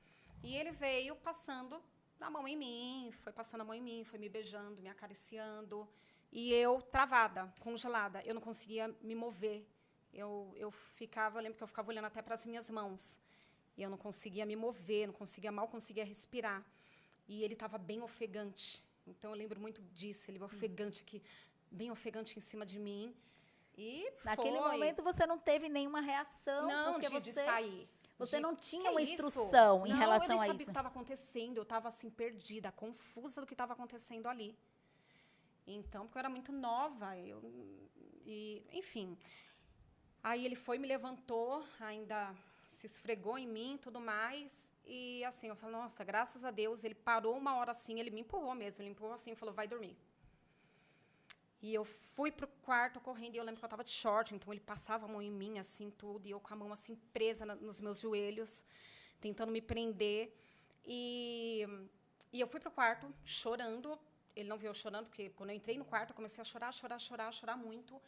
E ele veio passando a mão em mim, foi passando a mão em mim, foi me beijando, me acariciando. E eu travada, congelada. Eu não conseguia me mover. eu lembro que eu ficava olhando até para as minhas mãos. E eu não conseguia me mover, mal conseguia respirar. E ele estava bem ofegante. Então, eu lembro muito disso, ele ofegante aqui, bem ofegante em cima de mim. E naquele momento, você não teve nenhuma reação? Não, porque de sair. Você não tinha uma instrução em relação a isso? Eu nem sabia o que estava acontecendo. Eu estava, assim, perdida, confusa do que estava acontecendo ali. Então, porque eu era muito nova. Enfim. Aí, ele foi, me levantou, ainda se esfregou em mim e tudo mais. E, assim, eu falei, nossa, graças a Deus. Ele parou uma hora assim, ele me empurrou mesmo. Ele me empurrou assim e falou, vai dormir. E eu fui pro quarto correndo, e eu lembro que eu estava de short, então ele passava a mão em mim, assim, tudo, e eu com a mão, assim, presa nos meus joelhos, tentando me prender. E eu fui pro quarto, chorando. Ele não viu eu chorando, porque quando eu entrei no quarto, eu comecei a chorar muito.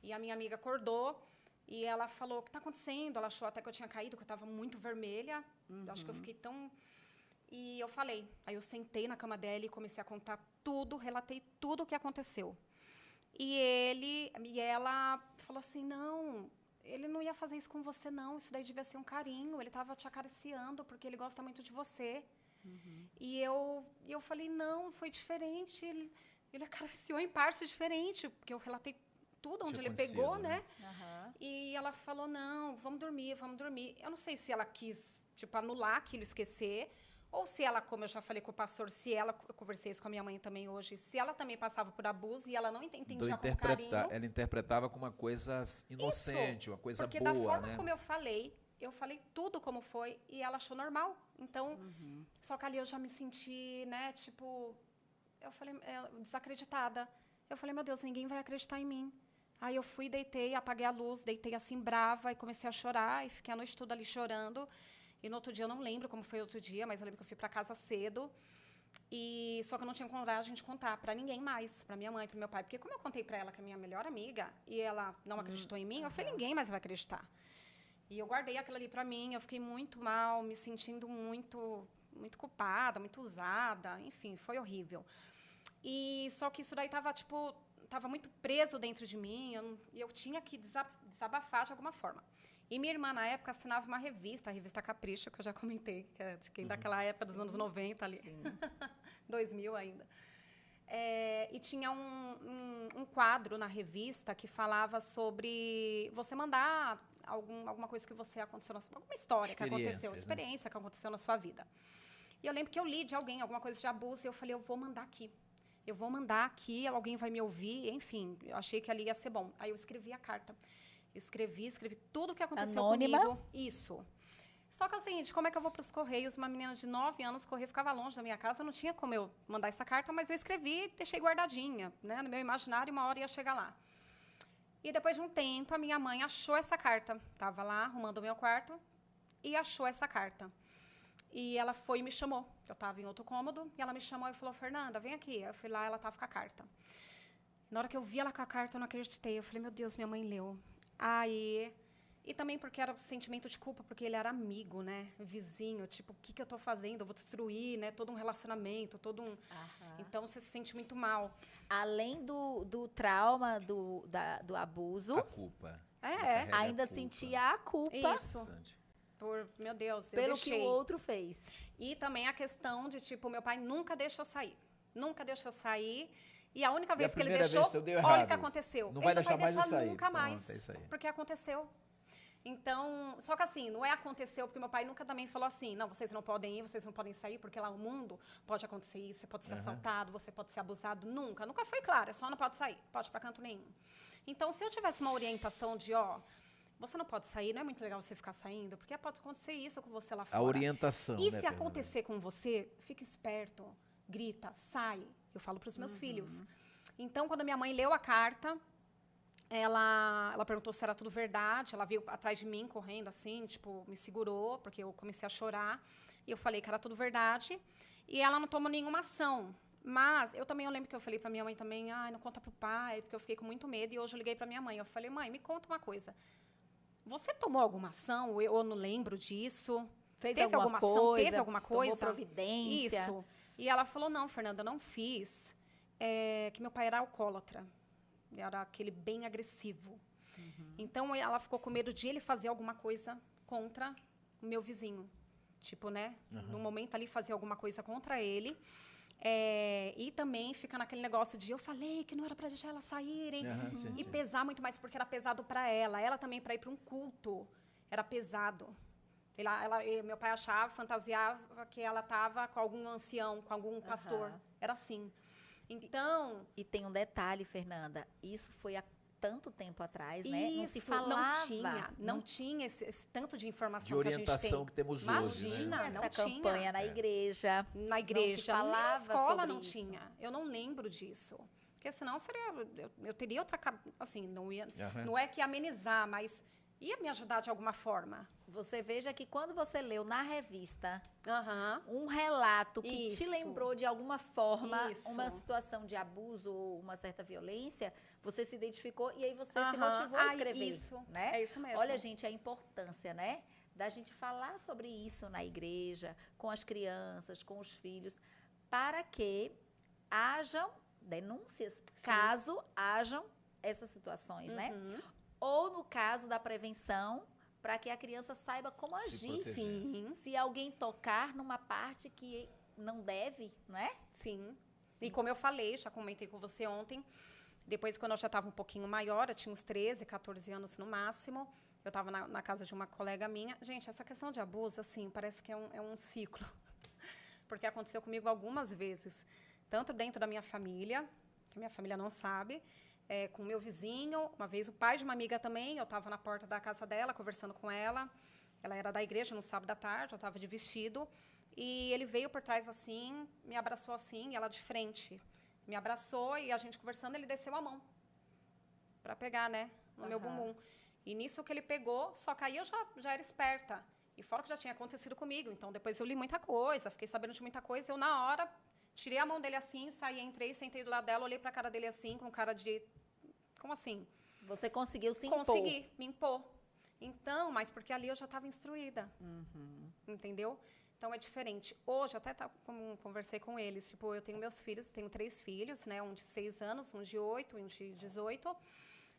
E a minha amiga acordou, e ela falou, o que está acontecendo? Ela achou até que eu tinha caído, que eu estava muito vermelha. Acho que eu fiquei tão... E eu falei. Aí eu sentei na cama dela e comecei a contar tudo, relatei tudo o que aconteceu. E ela falou assim, não, ele não ia fazer isso com você, não. Isso daí devia ser um carinho. Ele estava te acariciando porque ele gosta muito de você. E eu falei, não, foi diferente. Ele acariciou em partes diferente, porque eu relatei tudo onde ele pegou, né? E ela falou, não, vamos dormir. Eu não sei se ela quis, tipo, anular aquilo, esquecer, ou se ela, como eu já falei com o pastor, eu conversei isso com a minha mãe também hoje, se ela também passava por abuso e ela não entendia como carinho. Ela interpretava como uma coisa inocente, isso, uma coisa porque boa, da forma né? como eu falei tudo como foi e ela achou normal. Então, só que ali eu já me senti, né, tipo, eu falei, desacreditada. Eu falei, meu Deus, ninguém vai acreditar em mim. Aí eu fui, deitei, apaguei a luz, deitei assim brava e comecei a chorar e fiquei a noite toda ali chorando. E no outro dia, eu não lembro como foi outro dia, mas eu lembro que eu fui para casa cedo. Só que eu não tinha coragem de contar para ninguém mais, para minha mãe, para meu pai. Porque como eu contei para ela que é minha melhor amiga e ela não acreditou em mim, eu falei, ninguém mais vai acreditar. E eu guardei aquilo ali para mim, eu fiquei muito mal, me sentindo muito, muito culpada, muito usada. Enfim, foi horrível. Só que isso daí estava muito preso dentro de mim e eu tinha que desabafar de alguma forma. E minha irmã, na época, assinava uma revista, a revista Capricho, que eu já comentei, que é de quem daquela época dos anos 90 ali, 2000 ainda. E tinha um quadro na revista que falava sobre você mandar alguma coisa que você aconteceu, alguma história que aconteceu, experiência que aconteceu na sua vida. E eu lembro que eu li de alguém, alguma coisa de abuso, e eu falei, eu vou mandar aqui, alguém vai me ouvir, enfim, eu achei que ali ia ser bom. Aí eu escrevi a carta. Escrevi tudo o que aconteceu Anônima? comigo. Isso. Só que é o seguinte, como é que eu vou para os Correios? Uma menina de 9 anos, o Correio ficava longe da minha casa, não tinha como eu mandar essa carta, mas eu escrevi e deixei guardadinha, né, no meu imaginário, uma hora ia chegar lá. E depois de um tempo, a minha mãe achou essa carta. Estava lá, arrumando o meu quarto, e achou essa carta. E ela foi e me chamou. Eu estava em outro cômodo, e ela me chamou e falou, Fernanda, vem aqui. Eu fui lá, ela estava com a carta. Na hora que eu vi ela com a carta, eu não acreditei. Eu falei, meu Deus, minha mãe leu. E também porque era um sentimento de culpa, porque ele era amigo, né? Vizinho, tipo, o que eu estou fazendo? Eu vou destruir, né? Todo um relacionamento, Então, você se sente muito mal. Além do trauma, do abuso... A culpa. Ainda sentia a culpa. Isso. Meu Deus, pelo que o outro fez. E também a questão de, tipo, meu pai nunca deixou eu sair. Nunca deixou eu sair. E a única vez que ele deixou, olha o que aconteceu. Não vai deixar mais eu sair. Nunca mais. Porque aconteceu. Então, só que assim, não aconteceu, porque meu pai nunca também falou assim, não, vocês não podem ir, vocês não podem sair, porque lá no mundo pode acontecer isso, você pode ser assaltado, você pode ser abusado. Nunca foi claro, só não pode sair, pode ir para canto nenhum. Então, se eu tivesse uma orientação de, você não pode sair, não é muito legal você ficar saindo, porque pode acontecer isso com você lá fora. A orientação, E se acontecer com você, fique esperto, grita, sai. Eu falo para os meus filhos. Então, quando minha mãe leu a carta, ela perguntou se era tudo verdade. Ela veio atrás de mim, correndo assim, tipo, me segurou, porque eu comecei a chorar. E eu falei que era tudo verdade. E ela não tomou nenhuma ação. Mas eu lembro que eu falei para minha mãe também, não conta para o pai, porque eu fiquei com muito medo. E hoje eu liguei para minha mãe. Eu falei, mãe, me conta uma coisa. Você tomou alguma ação? Eu não lembro disso. Teve alguma ação? Teve alguma coisa? Tomou providência? Isso. E ela falou, não, Fernanda, eu não fiz. Que meu pai era alcoólatra. Era aquele bem agressivo. Então, ela ficou com medo de ele fazer alguma coisa contra o meu vizinho. Tipo, né? No momento ali, fazer alguma coisa contra ele. E também fica naquele negócio de eu falei que não era para deixar elas saírem. Sim. Pesar muito mais, porque era pesado para ela. Ela também, para ir para um culto, era pesado. Meu pai achava, fantasiava que ela estava com algum ancião, com algum pastor. Era assim. Então... E tem um detalhe, Fernanda. Isso foi há tanto tempo atrás, né? Não se Isso, falava. não tinha esse tanto de informação De orientação que que temos a gente hoje, tem. né? Imagina, não Essa campanha tinha. na igreja. Na igreja, não se falava na escola sobre não isso. tinha. Eu não lembro disso. Porque senão eu teria outra... Assim, não é que amenizar, mas ia me ajudar de alguma forma. Você veja que quando você leu na revista Aham. um relato que te Isso. lembrou de alguma forma Isso. uma situação de abuso ou uma certa violência, você se identificou e aí você se Aham. motivou a escrever. Isso. Né? É isso mesmo. Olha, gente, a importância, né? Da gente falar sobre isso na igreja, com as crianças, com os filhos, para que hajam denúncias, caso hajam essas situações, né? Ou no caso da prevenção, para que a criança saiba como Se agir. proteger. Sim, Se alguém tocar numa parte que não deve, não é? sim. E como eu falei, já comentei com você ontem, depois quando eu já estava um pouquinho maior, eu tinha uns 13, 14 anos no máximo, eu estava na casa de uma colega minha. Gente, essa questão de abuso, assim, parece que é um ciclo. Porque aconteceu comigo algumas vezes. Tanto dentro da minha família, que minha família não sabe, com o meu vizinho. Uma vez o pai de uma amiga também, eu estava na porta da casa dela, conversando com ela. Ela era da igreja no sábado à tarde, eu estava de vestido. E ele veio por trás assim, me abraçou assim, e ela de frente. Me abraçou e a gente conversando, ele desceu a mão para pegar, né, no meu bumbum. E nisso que ele pegou, só que aí eu já era esperta. E fora que já tinha acontecido comigo. Então, depois eu li muita coisa, fiquei sabendo de muita coisa. Eu, na hora, tirei a mão dele assim, saí, entrei, sentei do lado dela, olhei para a cara dele assim, com cara de... Como assim? Você conseguiu se impor. Consegui me impor. Então, mas porque ali eu já estava instruída. Entendeu? Então, é diferente. Hoje, até como conversei com eles, tipo, eu tenho meus filhos, tenho 3 filhos, né? Um de 6 anos, um de 8, um de 18.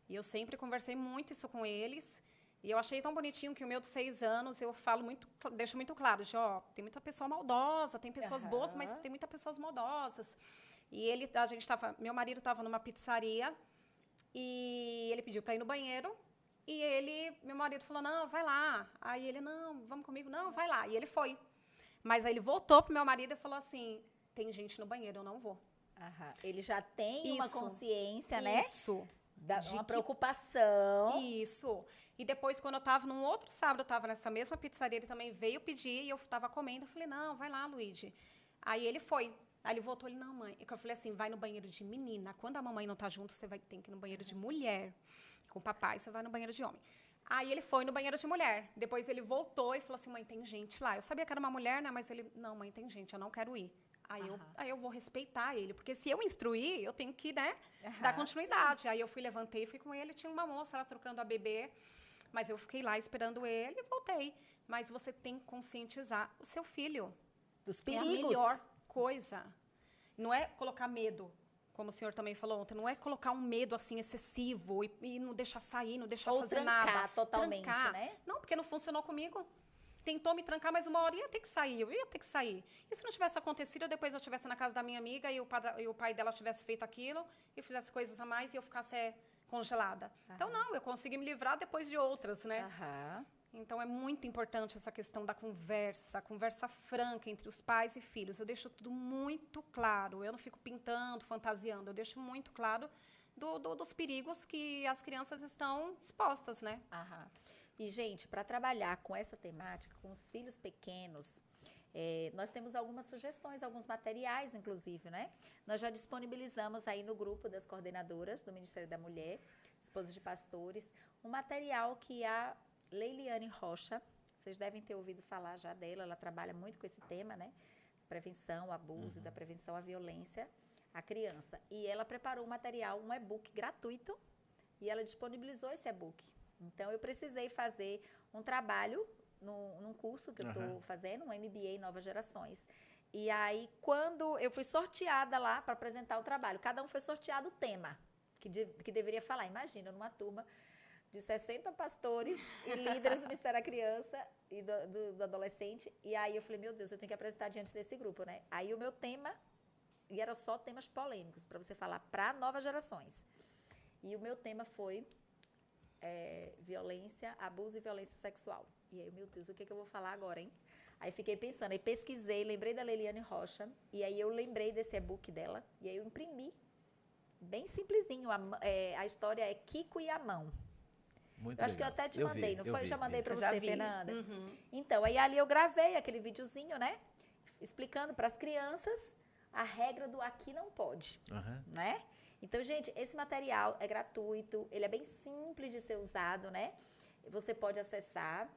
E eu sempre conversei muito isso com eles. E eu achei tão bonitinho que o meu de 6 anos, eu falo muito, deixo muito claro, de, ó, tem muita pessoa maldosa, tem pessoas boas, mas tem muitas pessoas maldosas. E meu marido estava numa pizzaria e ele pediu para ir no banheiro e meu marido falou, não, vai lá. Aí ele, não, vamos comigo, não, vai lá. E ele foi. Mas aí ele voltou pro meu marido e falou assim, tem gente no banheiro, eu não vou. Ele já tem uma Isso. consciência, né? Isso. Uma preocupação. Isso. E depois, quando eu estava num outro sábado, eu estava nessa mesma pizzaria, ele também veio pedir e eu estava comendo. Eu falei, não, vai lá, Luigi. Aí ele foi. Aí ele voltou, ele, não, mãe. Eu falei assim, vai no banheiro de menina. Quando a mamãe não está junto, você tem que ir no banheiro de mulher. Com o papai, você vai no banheiro de homem. Aí ele foi no banheiro de mulher. Depois ele voltou e falou assim, mãe, tem gente lá. Eu sabia que era uma mulher, né? Mas ele, não, mãe, tem gente, eu não quero ir. Aí eu vou respeitar ele, porque se eu instruir, eu tenho que, né, dar continuidade. Sim. Aí eu levantei, fui com ele, tinha uma moça lá trocando a bebê, mas eu fiquei lá esperando ele e voltei. Mas você tem que conscientizar o seu filho. Dos perigos. É a melhor coisa. Não é colocar medo, como o senhor também falou ontem, não é colocar um medo assim excessivo e não deixar sair, não deixar fazer nada. Ou trancar totalmente, né? Não, porque não funcionou comigo. Tentou me trancar, mas uma hora ia ter que sair, eu ia ter que sair. E se não tivesse acontecido, depois eu estivesse na casa da minha amiga e o pai dela tivesse feito aquilo e fizesse coisas a mais e eu ficasse congelada. Então, não, eu consegui me livrar depois de outras, né? Então, é muito importante essa questão da conversa franca entre os pais e filhos. Eu deixo tudo muito claro, eu não fico pintando, fantasiando, eu deixo muito claro dos perigos que as crianças estão expostas, né? E, gente, para trabalhar com essa temática, com os filhos pequenos, nós temos algumas sugestões, alguns materiais, inclusive, né? Nós já disponibilizamos aí no grupo das coordenadoras do Ministério da Mulher, esposas de pastores, um material que a Leiliane Rocha, vocês devem ter ouvido falar já dela, ela trabalha muito com esse tema, né? Prevenção ao abuso, da prevenção à violência à criança. E ela preparou um material, um e-book gratuito, e ela disponibilizou esse e-book. Então, eu precisei fazer um trabalho num curso que eu estou fazendo, um MBA em Novas Gerações. E aí, quando eu fui sorteada lá para apresentar o trabalho, cada um foi sorteado o tema que deveria falar. Imagina, numa turma de 60 pastores e líderes do Ministério da Criança e do adolescente. E aí eu falei, meu Deus, eu tenho que apresentar diante desse grupo, né? Aí o meu tema, e era só temas polêmicos, para você falar para novas gerações. E o meu tema foi violência, abuso e violência sexual. E aí, meu Deus, o que eu vou falar agora, hein? Aí fiquei pensando, aí pesquisei, lembrei da Leliane Rocha, e aí eu lembrei desse e-book dela, e aí eu imprimi, bem simplesinho, a história é Kiko e a Mão. Muito eu acho legal. que eu até te mandei, não foi? Já mandei para você, Fernanda. Então, aí ali eu gravei aquele videozinho, né? Explicando para as crianças a regra do aqui não pode, né? Então, gente, esse material é gratuito, ele é bem simples de ser usado, né? Você pode acessar,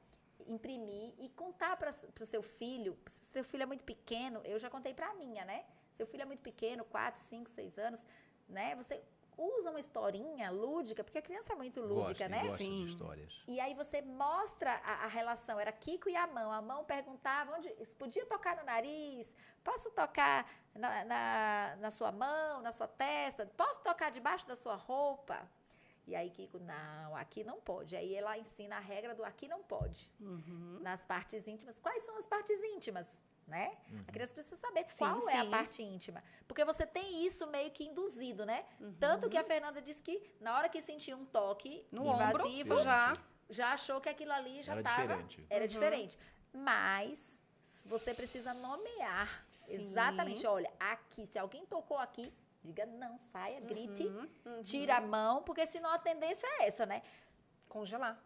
imprimir e contar para o seu filho. Se seu filho é muito pequeno, eu já contei para a minha, né? Seu filho é muito pequeno, 4, 5, 6 anos, né? Você usa uma historinha lúdica, porque a criança é muito lúdica, né? Gosta de histórias. E aí você mostra a relação, era Kiko e a mão perguntava onde podia tocar no nariz, posso tocar na sua mão, na sua testa, posso tocar debaixo da sua roupa? E aí Kiko, não, aqui não pode. Aí ela ensina a regra do aqui não pode. Nas partes íntimas. Quais são as partes íntimas? Né? A criança precisa saber qual é a parte íntima. Porque você tem isso meio que induzido, né? Tanto que a Fernanda disse que na hora que sentiu um toque no invasivo, ombro, já achou que aquilo ali já era diferente. Mas você precisa nomear. Exatamente. Olha, aqui, se alguém tocou aqui, diga não, saia, grite, tira a mão, porque senão a tendência é essa, né? Congelar.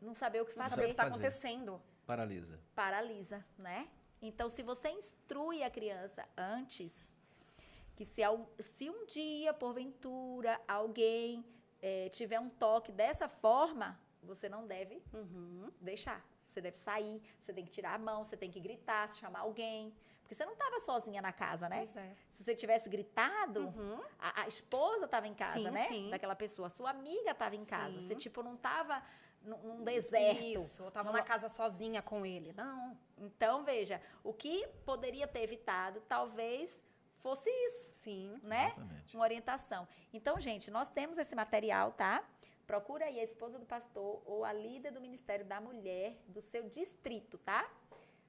Não saber o que fazer. Não saber o que está acontecendo. Paralisa, né? Então, se você instrui a criança antes, que se um dia, porventura, alguém tiver um toque dessa forma, você não deve deixar. Você deve sair, você tem que tirar a mão, você tem que gritar, chamar alguém. Porque você não estava sozinha na casa, né? Pois é. Se você tivesse gritado, a esposa estava em casa, né? Sim. Daquela pessoa. A sua amiga estava em casa. Você, tipo, não estava num deserto. Isso, eu estava na casa sozinha com ele. Não. Então, veja, o que poderia ter evitado, talvez fosse isso. Sim. Né? Exatamente. Uma orientação. Então, gente, nós temos esse material, tá? Procura aí a esposa do pastor ou a líder do Ministério da Mulher do seu distrito, tá?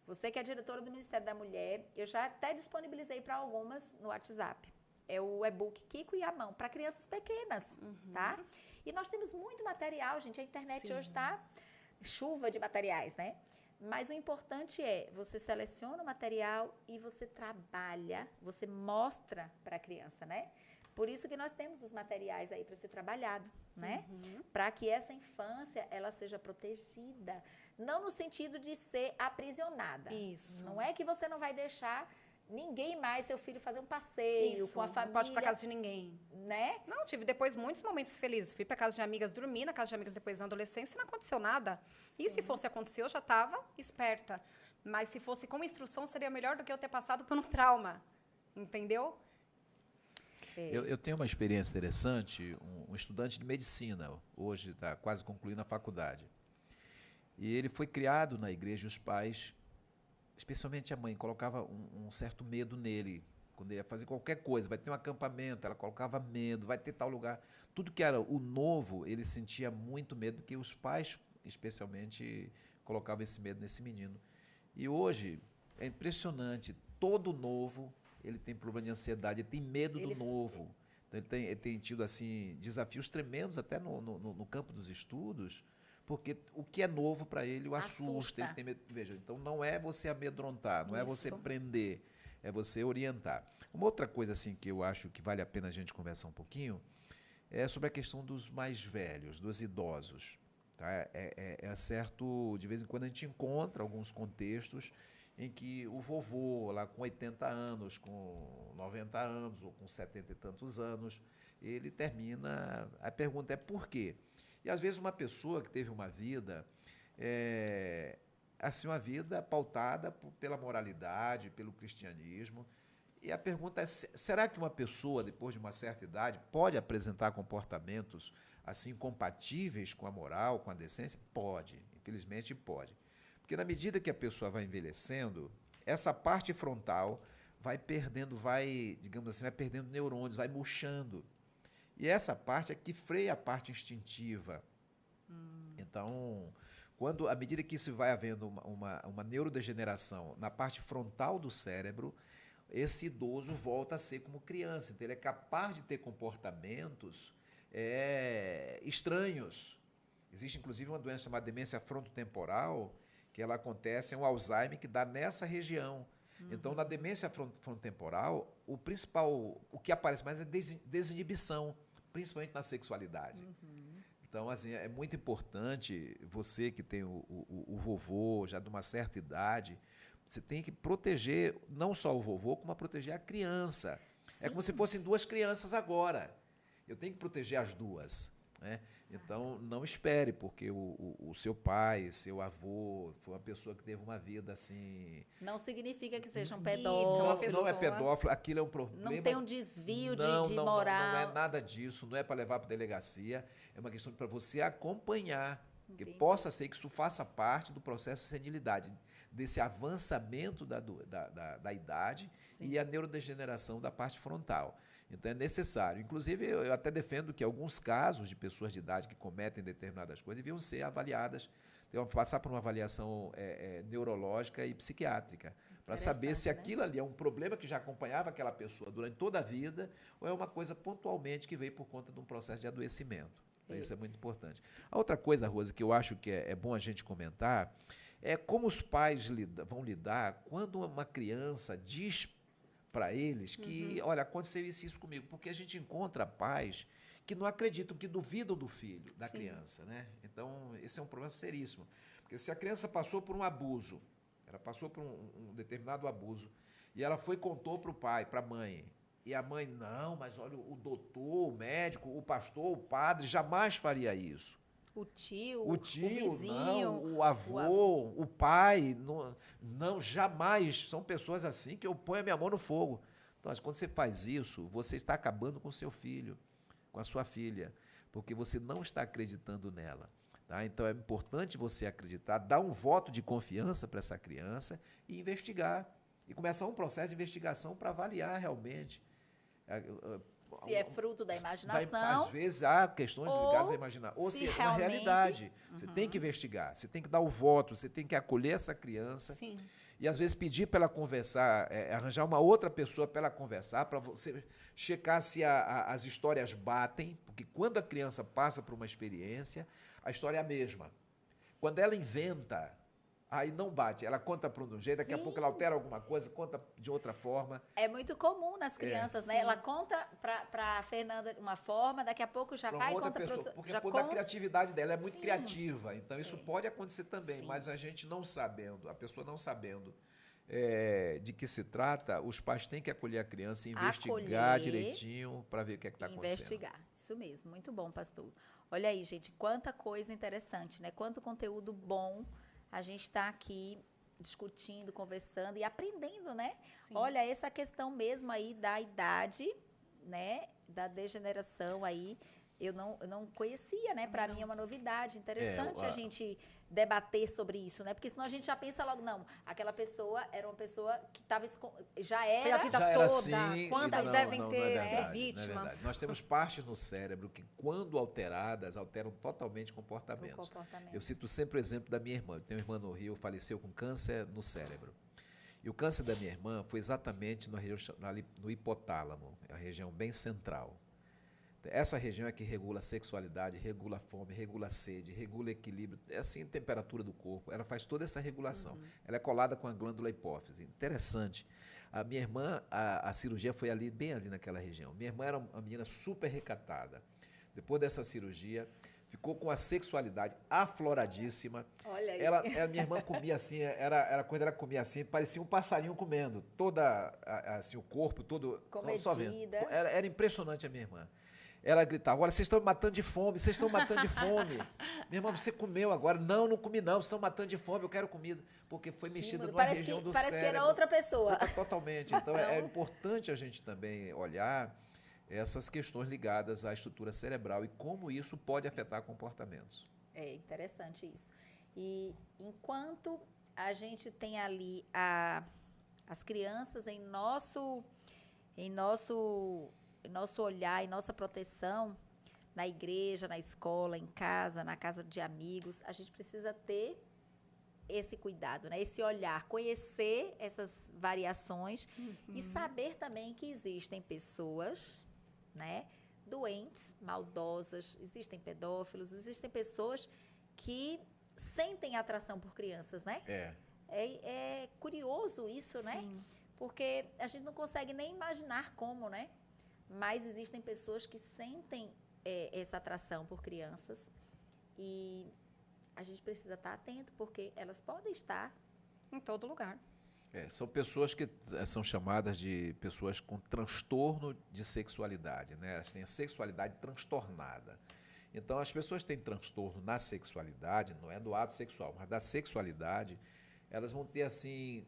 Você que é diretora do Ministério da Mulher, eu já até disponibilizei para algumas no WhatsApp. É o e-book Kiko e a Mão, para crianças pequenas, tá? E nós temos muito material, gente. A internet hoje está chuva de materiais, né? Mas o importante é, você seleciona o material e você trabalha, você mostra para a criança, né? Por isso que nós temos os materiais aí para ser trabalhado, né? Para que essa infância, ela seja protegida. Não no sentido de ser aprisionada. Isso. Não é que você não vai deixar ninguém mais, seu filho, fazer um passeio com a família. Não pode ir para casa de ninguém. Né? Não, tive depois muitos momentos felizes. Fui para casa de amigas dormir, na casa de amigas depois na adolescência e não aconteceu nada. E se fosse acontecer, eu já estava esperta. Mas se fosse com instrução, seria melhor do que eu ter passado por um trauma. Entendeu? Eu tenho uma experiência interessante, um estudante de medicina, hoje está quase concluindo a faculdade. E ele foi criado na igreja e os pais, especialmente a mãe, colocava um certo medo nele. Quando ele ia fazer qualquer coisa, vai ter um acampamento, ela colocava medo, vai ter tal lugar. Tudo que era o novo, ele sentia muito medo, porque os pais, especialmente, colocavam esse medo nesse menino. E hoje, é impressionante, todo novo, ele tem problema de ansiedade, ele tem medo do novo. Então, ele tem tido assim, desafios tremendos até no campo dos estudos, porque o que é novo para ele o assusta. Ele tem medo. Veja, então não é você amedrontar, não é você prender, é você orientar. Uma outra coisa assim que eu acho que vale a pena a gente conversar um pouquinho é sobre a questão dos mais velhos, dos idosos. Tá? É certo, de vez em quando a gente encontra alguns contextos em que o vovô, lá com 80 anos, com 90 anos ou com 70 e tantos anos, ele termina... A pergunta é por quê? E, às vezes, uma pessoa que teve uma vida, assim, uma vida pautada pela moralidade, pelo cristianismo, e a pergunta é, será que uma pessoa, depois de uma certa idade, pode apresentar comportamentos assim compatíveis com a moral, com a decência? Pode, infelizmente pode. Porque na medida que a pessoa vai envelhecendo, essa parte frontal vai perdendo, digamos assim, vai perdendo neurônios, vai murchando. E essa parte é que freia a parte instintiva, Então, à medida que isso vai havendo uma neurodegeneração na parte frontal do cérebro, esse idoso volta a ser como criança. Então, ele é capaz de ter comportamentos estranhos. Existe, inclusive, uma doença chamada demência frontotemporal, que ela acontece, é um Alzheimer que dá nessa região. Então, na demência frontotemporal, o que aparece mais é desinibição, principalmente na sexualidade. Então, assim, é muito importante, você que tem o vovô, já de uma certa idade, você tem que proteger não só o vovô, como proteger a criança. Sim. É como se fossem duas crianças agora. Eu tenho que proteger as duas. Né? Então, não espere, porque o seu pai, seu avô, foi uma pessoa que teve uma vida assim... Não significa que seja um pedófilo. Não é pedófilo, aquilo é um problema... Não tem um desvio de moral. Não é nada disso, não é para levar para a delegacia, é uma questão para você acompanhar, que possa ser que isso faça parte do processo de senilidade, desse avançamento da idade. Sim. E a neurodegeneração da parte frontal. Então, é necessário. Inclusive, eu até defendo que alguns casos de pessoas de idade que cometem determinadas coisas deviam ser avaliadas, deviam passar por uma avaliação neurológica e psiquiátrica, para saber se aquilo ali é um problema que já acompanhava aquela pessoa durante toda a vida ou é uma coisa pontualmente que veio por conta de um processo de adoecimento. Então, isso é muito importante. A outra coisa, Rose, que eu acho que é bom a gente comentar é como os pais vão lidar quando uma criança diz para eles que, olha, aconteceu isso comigo, porque a gente encontra pais que não acreditam, que duvidam do filho, da criança, né? Então, esse é um problema seríssimo, porque se a criança passou por um abuso, ela passou por um determinado abuso, e ela contou para o pai, para a mãe, e a mãe, não, mas olha, o doutor, o médico, o pastor, o padre jamais faria isso. O tio, o vizinho, não, o avô, o pai, não, jamais. São pessoas assim que eu ponho a minha mão no fogo. Então, quando você faz isso, você está acabando com o seu filho, com a sua filha, porque você não está acreditando nela. Tá? Então, é importante você acreditar, dar um voto de confiança para essa criança e investigar. E começar um processo de investigação para avaliar realmente. Se é fruto da imaginação. Às vezes há questões ligadas à imaginação. Ou se é uma realidade. Você tem que investigar, você tem que dar o voto, você tem que acolher essa criança. Sim. E às vezes pedir para ela conversar, arranjar uma outra pessoa para ela conversar, para você checar se as histórias batem, porque quando a criança passa por uma experiência, a história é a mesma. Quando ela inventa, aí não bate. Ela conta para um jeito, daqui a pouco ela altera alguma coisa, conta de outra forma. É muito comum nas crianças, né? Ela conta para a Fernanda de uma forma, daqui a pouco já vai e conta para outra. Porque a criatividade dela é muito criativa. Então, isso pode acontecer também, mas a gente não sabendo, a pessoa não sabendo de que se trata, os pais têm que acolher a criança e investigar direitinho para ver o que está acontecendo. Investigar, isso mesmo. Muito bom, pastor. Olha aí, gente, quanta coisa interessante, né? Quanto conteúdo bom. A gente está aqui discutindo, conversando e aprendendo, né? Sim. Olha, essa questão mesmo aí da idade, né? Da degeneração aí, eu não conhecia, né? Para mim é uma novidade. Interessante a gente debater sobre isso, né? Porque senão a gente já pensa logo, não, aquela pessoa era uma pessoa que já era... Foi a vida já toda. Assim, quantas devem ter sido vítimas? Nós temos partes no cérebro que, quando alteradas, alteram totalmente comportamentos. Eu cito sempre o exemplo da minha irmã. Eu tenho uma irmã no Rio, faleceu com câncer no cérebro. E o câncer da minha irmã foi exatamente no hipotálamo, a região bem central. Essa região é que regula a sexualidade, regula a fome, regula a sede, regula o equilíbrio, assim, a temperatura do corpo. Ela faz toda essa regulação. Ela é colada com a glândula hipófise. Interessante. A minha irmã, a cirurgia foi bem ali naquela região. Minha irmã era uma menina super recatada. Depois dessa cirurgia, ficou com a sexualidade afloradíssima. Olha aí. Minha irmã comia assim, quando ela comia assim, parecia um passarinho comendo. Assim, o corpo todo... Comedida. Só vendo. Era impressionante a minha irmã. Ela gritava, olha, vocês estão me matando de fome, vocês estão me matando de fome. Minha irmã, você comeu agora? Não comi não, vocês estão matando de fome, eu quero comida. Porque foi mexido numa região do cérebro. Parece que era outra pessoa. Totalmente. Então, é importante a gente também olhar essas questões ligadas à estrutura cerebral e como isso pode afetar comportamentos. É interessante isso. E enquanto a gente tem ali as crianças em nosso olhar, em nossa proteção, na igreja, na escola, em casa, na casa de amigos. A gente precisa ter esse cuidado, né? Esse olhar, conhecer essas variações e saber também que existem pessoas, né, doentes, maldosas, existem pedófilos, existem pessoas que sentem atração por crianças, né? É curioso isso, né? Porque a gente não consegue nem imaginar como, né? Mas existem pessoas que sentem essa atração por crianças e a gente precisa estar atento, porque elas podem estar em todo lugar. São pessoas que são chamadas de pessoas com transtorno de sexualidade, né? Elas têm a sexualidade transtornada. Então, as pessoas que têm transtorno na sexualidade, não é do ato sexual, mas da sexualidade, elas vão ter, assim,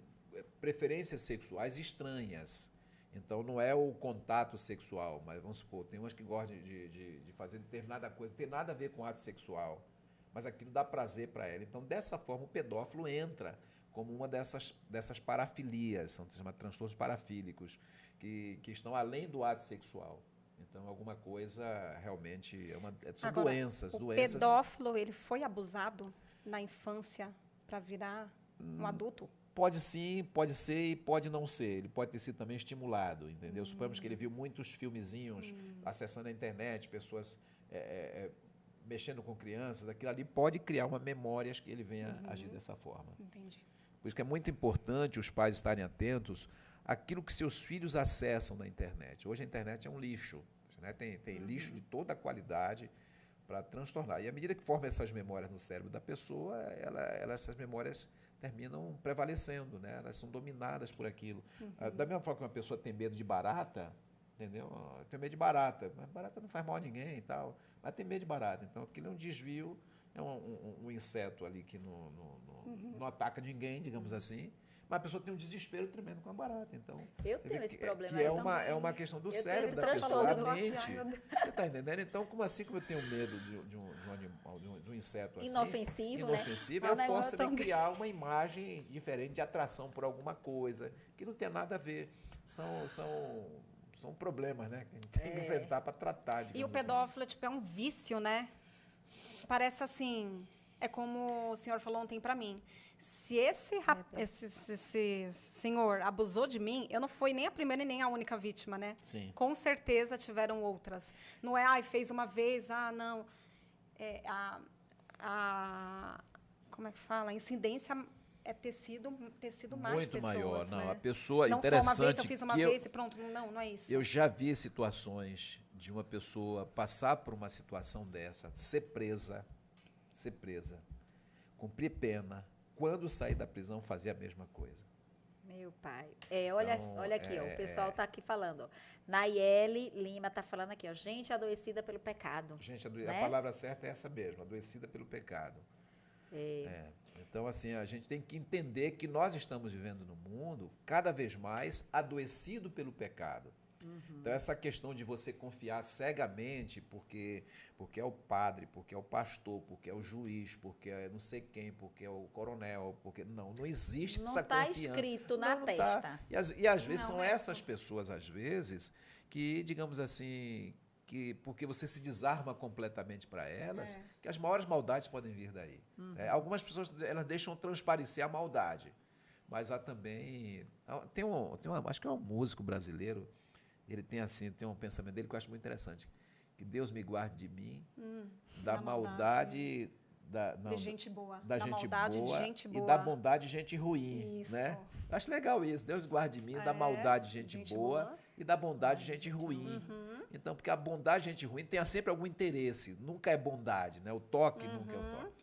preferências sexuais estranhas. Então, não é o contato sexual, mas vamos supor, tem umas que gostam de fazer determinada coisa, não tem nada a ver com ato sexual, mas aquilo dá prazer para ela. Então, dessa forma, o pedófilo entra como uma dessas parafilias, são chamados transtornos parafílicos, que estão além do ato sexual. Então, alguma coisa realmente são Agora, doenças. O pedófilo, ele foi abusado na infância para virar um adulto? Pode sim, pode ser e pode não ser. Ele pode ter sido também estimulado, entendeu? Suponhamos que ele viu muitos filmezinhos acessando a internet, pessoas mexendo com crianças, aquilo ali pode criar uma memória que ele venha agir dessa forma. Entendi. Por isso que é muito importante os pais estarem atentos àquilo que seus filhos acessam na internet. Hoje a internet é um lixo, né? Tem lixo de toda a qualidade para transtornar. E à medida que forma essas memórias no cérebro da pessoa, essas memórias terminam prevalecendo, né? Elas são dominadas por aquilo. Da mesma forma que uma pessoa tem medo de barata, entendeu? Tem medo de barata, mas barata não faz mal a ninguém e tal, mas tem medo de barata. Então aquilo é um desvio, é um inseto ali que não ataca ninguém, digamos assim, mas a pessoa tem um desespero tremendo com a barata. Então, eu tenho esse problema que aí é uma questão do cérebro da pessoa, da mente. Você está entendendo? Então, como assim como eu tenho medo de um animal, de um inseto assim, inofensivo, né? Eu posso também que... criar uma imagem diferente de atração por alguma coisa que não tem nada a ver. São problemas, né, que a gente tem que enfrentar para tratar. E o pedófilo tipo, é um vício, né? Parece assim, é como o senhor falou ontem para mim. Se esse senhor abusou de mim, eu não fui nem a primeira e nem a única vítima, né? Sim. Com certeza tiveram outras. Não é, fez uma vez, não. Como é que fala? A incidência é ter sido mais muito pessoas. maior, né? não. A pessoa não interessante. Não só uma vez, eu fiz uma vez e pronto. Não é isso. Eu já vi situações de uma pessoa passar por uma situação dessa, ser presa, cumprir pena, quando sair da prisão fazer a mesma coisa. Meu pai. Olha aqui, o pessoal está aqui falando. Ó. Nayeli Lima está falando aqui, ó, gente adoecida pelo pecado. A palavra certa é essa mesmo, adoecida pelo pecado. Então, assim, a gente tem que entender que nós estamos vivendo no mundo cada vez mais adoecido pelo pecado. Então, essa questão de você confiar cegamente porque é o padre, porque é o pastor, porque é o juiz, porque é não sei quem, porque é o coronel, porque não existe essa confiança. Não está escrito na testa. Tá. E às vezes são essas pessoas, às vezes, que, digamos assim, porque você se desarma completamente para elas, que as maiores maldades podem vir daí. Algumas pessoas elas deixam transparecer a maldade, mas há também... acho que é um músico brasileiro, ele tem um pensamento dele que eu acho muito interessante, que Deus me guarde de mim, da maldade... de gente boa. Da gente maldade boa, de gente boa. E da bondade de gente ruim. Isso. Né? Acho legal isso. Deus guarde de mim da maldade de gente boa e da bondade de gente ruim. Então, porque a bondade de gente ruim tem sempre algum interesse. Nunca é bondade, né? O toque nunca é o toque.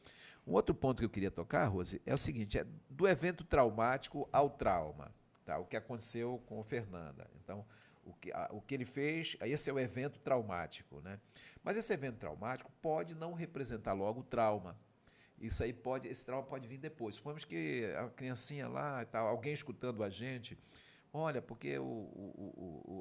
Um outro ponto que eu queria tocar, Rose, é o seguinte, do evento traumático ao trauma. Tá? O que aconteceu com o Fernanda. Então, o que ele fez, esse é o evento traumático, né? Mas esse evento traumático pode não representar logo o trauma. Esse trauma pode vir depois. Supomos que a criancinha lá, alguém escutando a gente, olha, porque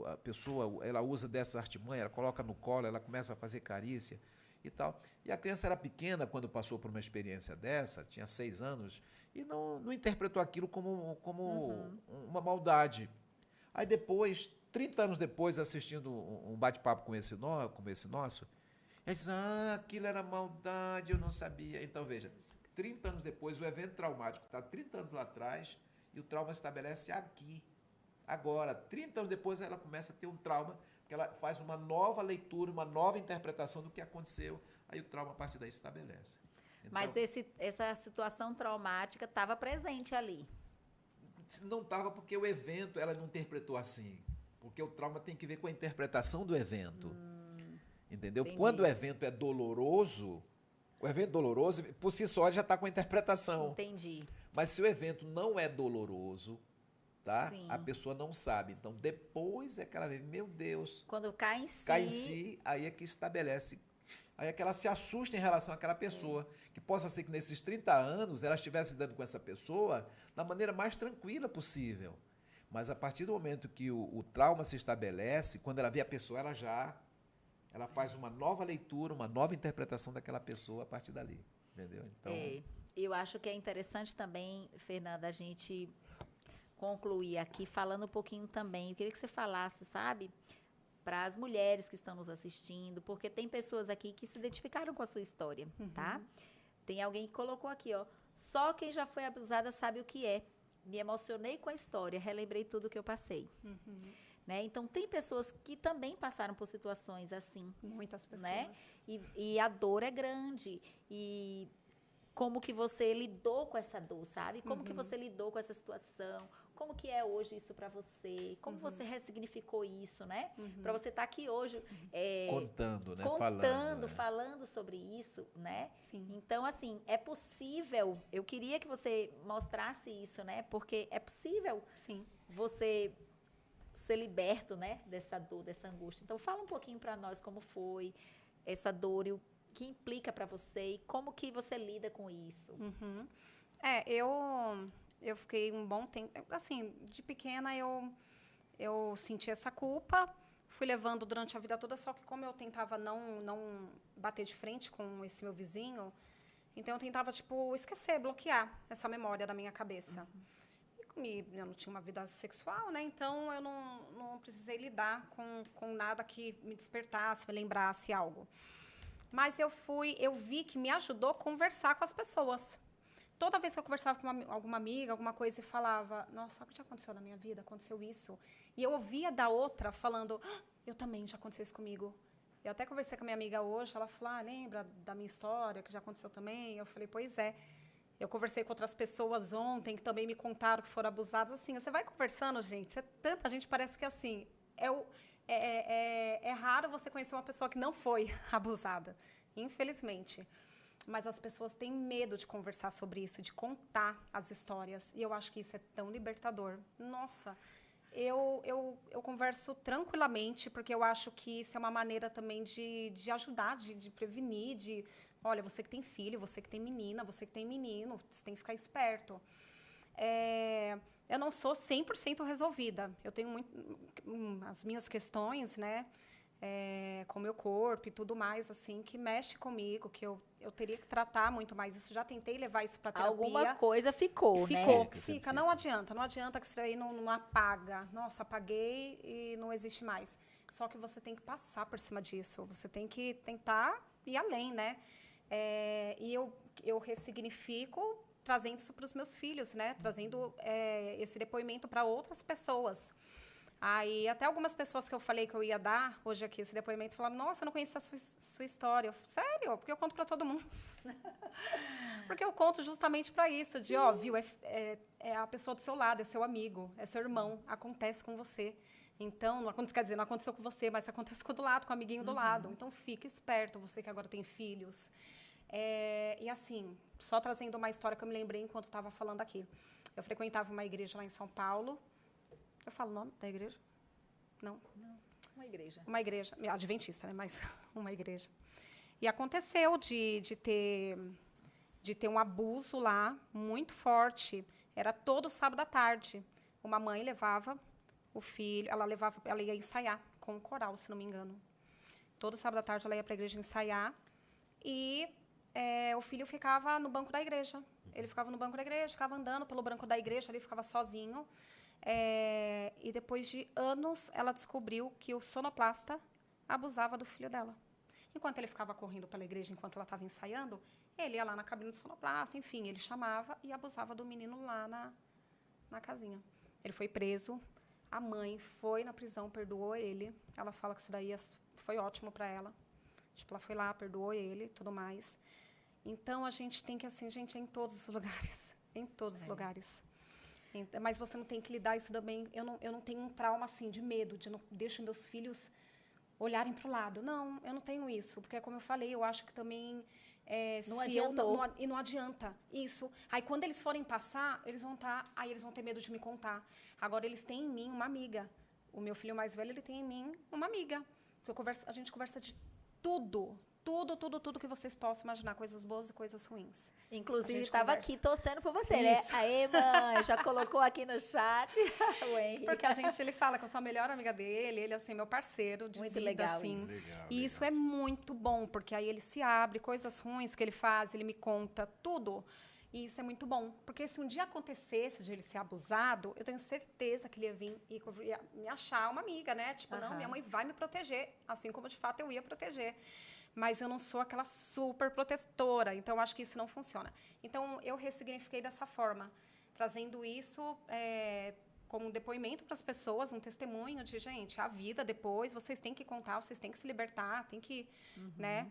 a pessoa ela usa dessa artimanha, ela coloca no colo, ela começa a fazer carícia e tal. E a criança era pequena quando passou por uma experiência dessa, tinha 6 anos, e não interpretou aquilo como uma maldade. Aí depois, 30 anos depois, assistindo um bate-papo como esse nosso, Aí diz, aquilo era maldade, eu não sabia. Então, veja, 30 anos depois, o evento traumático está 30 anos lá atrás e o trauma se estabelece aqui. Agora, 30 anos depois, ela começa a ter um trauma, porque ela faz uma nova leitura, uma nova interpretação do que aconteceu, aí o trauma, a partir daí, se estabelece. Então, Mas essa situação traumática estava presente ali. não estava porque o evento ela não interpretou assim. Porque o trauma tem que ver com a interpretação do evento. Entendeu? Entendi. Quando o evento é doloroso, o evento doloroso, por si só, já está com a interpretação. Entendi. Mas se o evento não é doloroso, tá? Sim. A pessoa não sabe. Então, depois é que ela vê, meu Deus, Quando cai em si. cai em si, aí é que estabelece. Aí é que ela se assusta em relação àquela pessoa. Que possa ser que nesses 30 anos ela estivesse lidando com essa pessoa da maneira mais tranquila possível. Mas a partir do momento que o trauma se estabelece, quando ela vê a pessoa, ela faz uma nova leitura, uma nova interpretação daquela pessoa a partir dali. Entendeu? Então, Eu acho que é interessante também, Fernanda, a gente concluir aqui falando um pouquinho também. Eu queria que você falasse, sabe, para as mulheres que estão nos assistindo, porque tem pessoas aqui que se identificaram com a sua história, tá? Tem alguém que colocou aqui, ó, só quem já foi abusada sabe o que é. Me emocionei com a história, relembrei tudo que eu passei. Né? Então, tem pessoas que também passaram por situações assim. Muitas pessoas. Né? E a dor é grande. E como que você lidou com essa dor, sabe? Como que você lidou com essa situação? Como que é hoje isso para você? Como você ressignificou isso, né? Para você estar aqui hoje contando, né? Falando sobre isso, né? Sim. Então, assim, é possível. Eu queria que você mostrasse isso, né? Porque é possível Sim. você ser liberto, né? Dessa dor, dessa angústia. Então, fala um pouquinho para nós como foi essa dor e o que implica para você e como que você lida com isso. Eu fiquei um bom tempo, assim, de pequena eu senti essa culpa, fui levando durante a vida toda, só que como eu tentava não bater de frente com esse meu vizinho, então eu tentava, tipo, esquecer, bloquear essa memória da minha cabeça. Eu não tinha uma vida sexual, né? Então eu não precisei lidar com nada que me despertasse, me lembrasse algo. Mas eu vi que me ajudou a conversar com as pessoas. Toda vez que eu conversava com alguma amiga, alguma coisa, e falava, nossa, sabe o que já aconteceu na minha vida? Aconteceu isso. E eu ouvia da outra falando, eu também, já aconteceu isso comigo. Eu até conversei com a minha amiga hoje, ela falou, lembra da minha história, que já aconteceu também? Eu falei, pois é. Eu conversei com outras pessoas ontem, que também me contaram que foram abusadas. Assim, você vai conversando, gente, tanta gente, parece que assim, é raro você conhecer uma pessoa que não foi abusada, infelizmente. Mas as pessoas têm medo de conversar sobre isso, de contar as histórias. E eu acho que isso é tão libertador. Nossa, eu converso tranquilamente, porque eu acho que isso é uma maneira também de ajudar, de prevenir, olha, você que tem filho, você que tem menina, você que tem menino, você tem que ficar esperto. Eu não sou 100% resolvida. Eu tenho as minhas questões, né? Com o meu corpo e tudo mais, assim, que mexe comigo, que eu teria que tratar muito mais isso. Já tentei levar isso para terapia. Alguma coisa ficou, né? Fica. Não adianta que isso aí não apaga. Nossa, apaguei e não existe mais. Só que você tem que passar por cima disso. Você tem que tentar ir além, né? E eu ressignifico trazendo isso para os meus filhos, né? Trazendo esse depoimento para outras pessoas. Aí, até algumas pessoas que eu falei que eu ia dar hoje aqui esse depoimento falaram, nossa, eu não conhecia a sua história. Eu falei, sério? Porque eu conto para todo mundo. Porque eu conto justamente para isso, de, viu, é a pessoa do seu lado, é seu amigo, é seu irmão, acontece com você. Então, não aconteceu com você, mas acontece do lado, com o amiguinho do lado. Então, fica esperto, você que agora tem filhos. E assim, só trazendo uma história que eu me lembrei enquanto estava falando aqui. Eu frequentava uma igreja lá em São Paulo. Eu falo o nome da igreja? Não. Uma igreja. Uma igreja, adventista, né? Mas uma igreja. E aconteceu de ter um abuso lá muito forte. Era todo sábado à tarde. Uma mãe levava o filho, ela ia ensaiar com o coral, se não me engano. Todo sábado à tarde ela ia para a igreja ensaiar e o filho ficava no banco da igreja. Ele ficava no banco da igreja, ficava andando pelo banco da igreja, ali ficava sozinho. E depois de anos, ela descobriu que o sonoplasta abusava do filho dela. Enquanto ele ficava correndo pela igreja, enquanto ela estava ensaiando, ele ia lá na cabine do sonoplasta, enfim, ele chamava e abusava do menino lá na casinha. Ele foi preso, a mãe foi na prisão, perdoou ele. Ela fala que isso daí foi ótimo para ela. Tipo, ela foi lá, perdoou ele, tudo mais. Então, a gente tem que, assim, gente, é em todos os lugares. Em todos os lugares. Mas você não tem que lidar isso também. Eu não tenho um trauma, assim, de medo, de não deixo meus filhos olharem para o lado. Não, eu não tenho isso. Porque, como eu falei, eu acho que também... não adiantou. E não adianta. Isso. Aí, quando eles forem passar, eles vão ter medo de me contar. Agora, eles têm em mim uma amiga. O meu filho mais velho, ele tem em mim uma amiga. Porque a gente conversa de tudo. Tudo que vocês possam imaginar, coisas boas e coisas ruins. Inclusive, estava aqui torcendo por você, né? Isso. Aê, mãe, já colocou aqui no chat o Henry. Porque ele fala que eu sou a melhor amiga dele, ele é assim, meu parceiro de muito vida, legal, assim. Legal, E isso é muito bom, porque aí ele se abre, coisas ruins que ele faz, ele me conta tudo. E isso é muito bom. Porque se um dia acontecesse de ele ser abusado, eu tenho certeza que ele ia vir e ia me achar uma amiga, né? Tipo, não, minha mãe vai me proteger, assim como de fato eu ia proteger. Mas eu não sou aquela super protetora, então eu acho que isso não funciona. Então, eu ressignifiquei dessa forma, trazendo isso como um depoimento para as pessoas, um testemunho de, gente, a vida depois, vocês têm que contar, vocês têm que se libertar, têm que, né?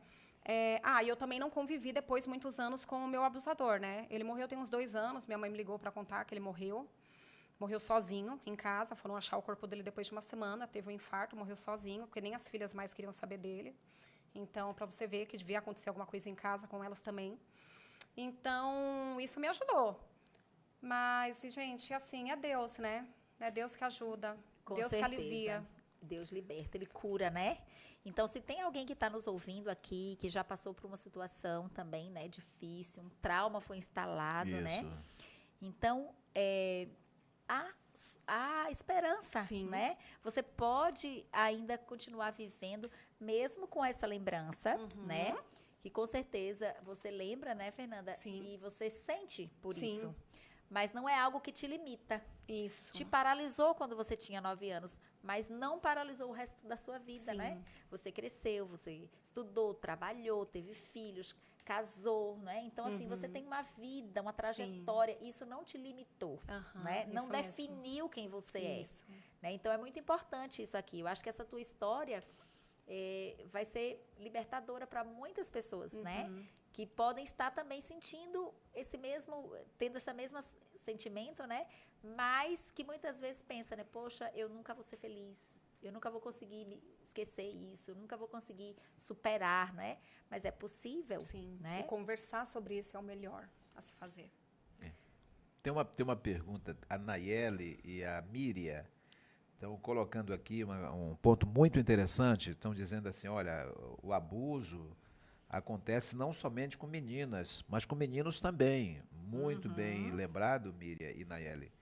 E eu também não convivi depois muitos anos com o meu abusador, né? Ele morreu tem uns 2 anos, minha mãe me ligou para contar que ele morreu. Morreu sozinho em casa, foram achar o corpo dele depois de uma semana, teve um infarto, morreu sozinho, porque nem as filhas mais queriam saber dele. Então, para você ver que devia acontecer alguma coisa em casa com elas também. Então, isso me ajudou. Mas, gente, assim, é Deus, né? É Deus que ajuda, Com Deus certeza. que alivia. Deus liberta, Ele cura, né? Então, se tem alguém que está nos ouvindo aqui, que já passou por uma situação também, né, difícil, um trauma foi instalado, né? Então, há esperança, Sim. né? Você pode ainda continuar vivendo, mesmo com essa lembrança, né? Que com certeza você lembra, né, Fernanda? Sim. E você sente por Sim. isso. Mas não é algo que te limita. Isso. Te paralisou quando você tinha 9 anos, mas não paralisou o resto da sua vida, Sim. né? Você cresceu, você estudou, trabalhou, teve filhos, casou, né? Então, assim, você tem uma vida, uma trajetória. Isso não te limitou, né? Não isso definiu quem você Isso. é. Né? Então, é muito importante isso aqui. Eu acho que essa tua história vai ser libertadora para muitas pessoas, né? Que podem estar também sentindo tendo esse mesmo sentimento, né? Mas que muitas vezes pensa, né? Poxa, eu nunca vou ser feliz, eu nunca vou conseguir me esquecer isso, eu nunca vou conseguir superar, né? Mas é possível, Sim. né? E conversar sobre isso é o melhor a se fazer. Tem uma pergunta, a Nayeli e a Miriam estão colocando aqui um ponto muito interessante, estão dizendo assim, olha, o abuso acontece não somente com meninas, mas com meninos também. Muito bem lembrado, Miriam e Nayeli.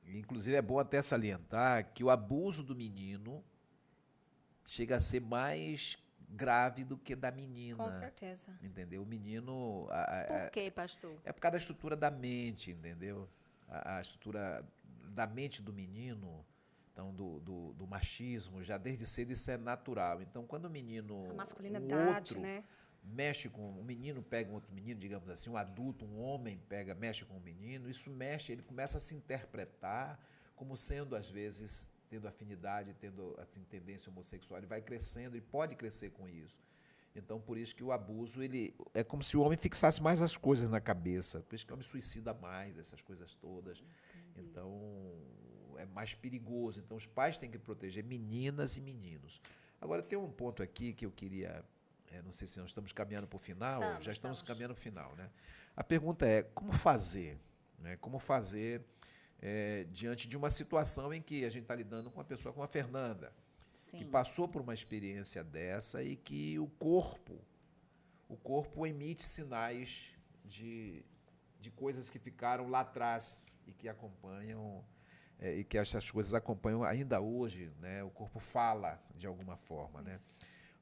Inclusive, é bom até salientar que o abuso do menino chega a ser mais grave do que da menina. Com certeza. Entendeu? O menino... Por quê, pastor? É por causa da estrutura da mente, entendeu? A estrutura da mente do menino, então, do machismo, já desde cedo isso é natural. Então, quando o menino... A masculinidade, outro, né? mexe com um menino, pega um outro menino, digamos assim, um adulto, um homem mexe com um menino, isso mexe, ele começa a se interpretar como sendo, às vezes, tendo afinidade, tendo assim, tendência homossexual, ele vai crescendo e pode crescer com isso. Então, por isso que o abuso, ele é como se o homem fixasse mais as coisas na cabeça, por isso que o homem suicida mais, essas coisas todas. Entendi. Então, é mais perigoso. Então, os pais têm que proteger meninas e meninos. Agora, tem um ponto aqui que eu queria... não sei se nós estamos caminhando para o final, já estamos caminhando para o final, né? A pergunta é, como fazer? Né? Como fazer diante de uma situação em que a gente está lidando com uma pessoa como a Fernanda, que passou por uma experiência dessa e que o corpo emite sinais de coisas que ficaram lá atrás e que acompanham, e que essas coisas acompanham ainda hoje, né? O corpo fala de alguma forma, né?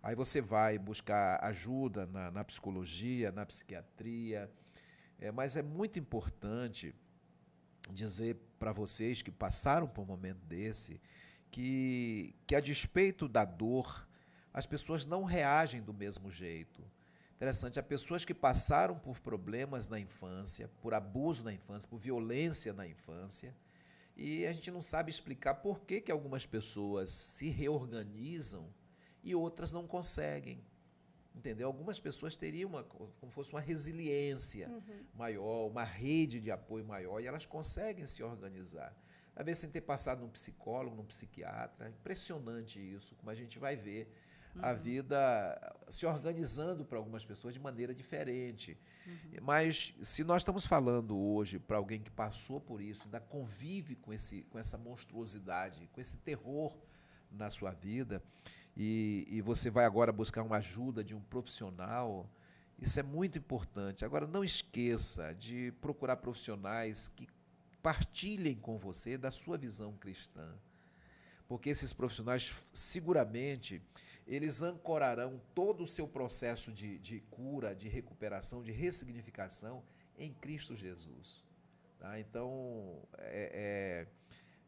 Aí você vai buscar ajuda na psicologia, na psiquiatria, mas é muito importante dizer para vocês que passaram por um momento desse que a despeito da dor, as pessoas não reagem do mesmo jeito. Interessante, há pessoas que passaram por problemas na infância, por abuso na infância, por violência na infância, e a gente não sabe explicar por que algumas pessoas se reorganizam e outras não conseguem. Entendeu? Algumas pessoas teriam como fosse uma resiliência maior, uma rede de apoio maior, e elas conseguem se organizar. Às vezes sem ter passado num psicólogo, num psiquiatra. É impressionante isso, como a gente vai ver a vida se organizando para algumas pessoas de maneira diferente. Mas se nós estamos falando hoje para alguém que passou por isso, ainda convive com essa monstruosidade, com esse terror na sua vida, e você vai agora buscar uma ajuda de um profissional, isso é muito importante. Agora, não esqueça de procurar profissionais que partilhem com você da sua visão cristã, porque esses profissionais, seguramente, eles ancorarão todo o seu processo de cura, de recuperação, de ressignificação em Cristo Jesus. Tá? Então,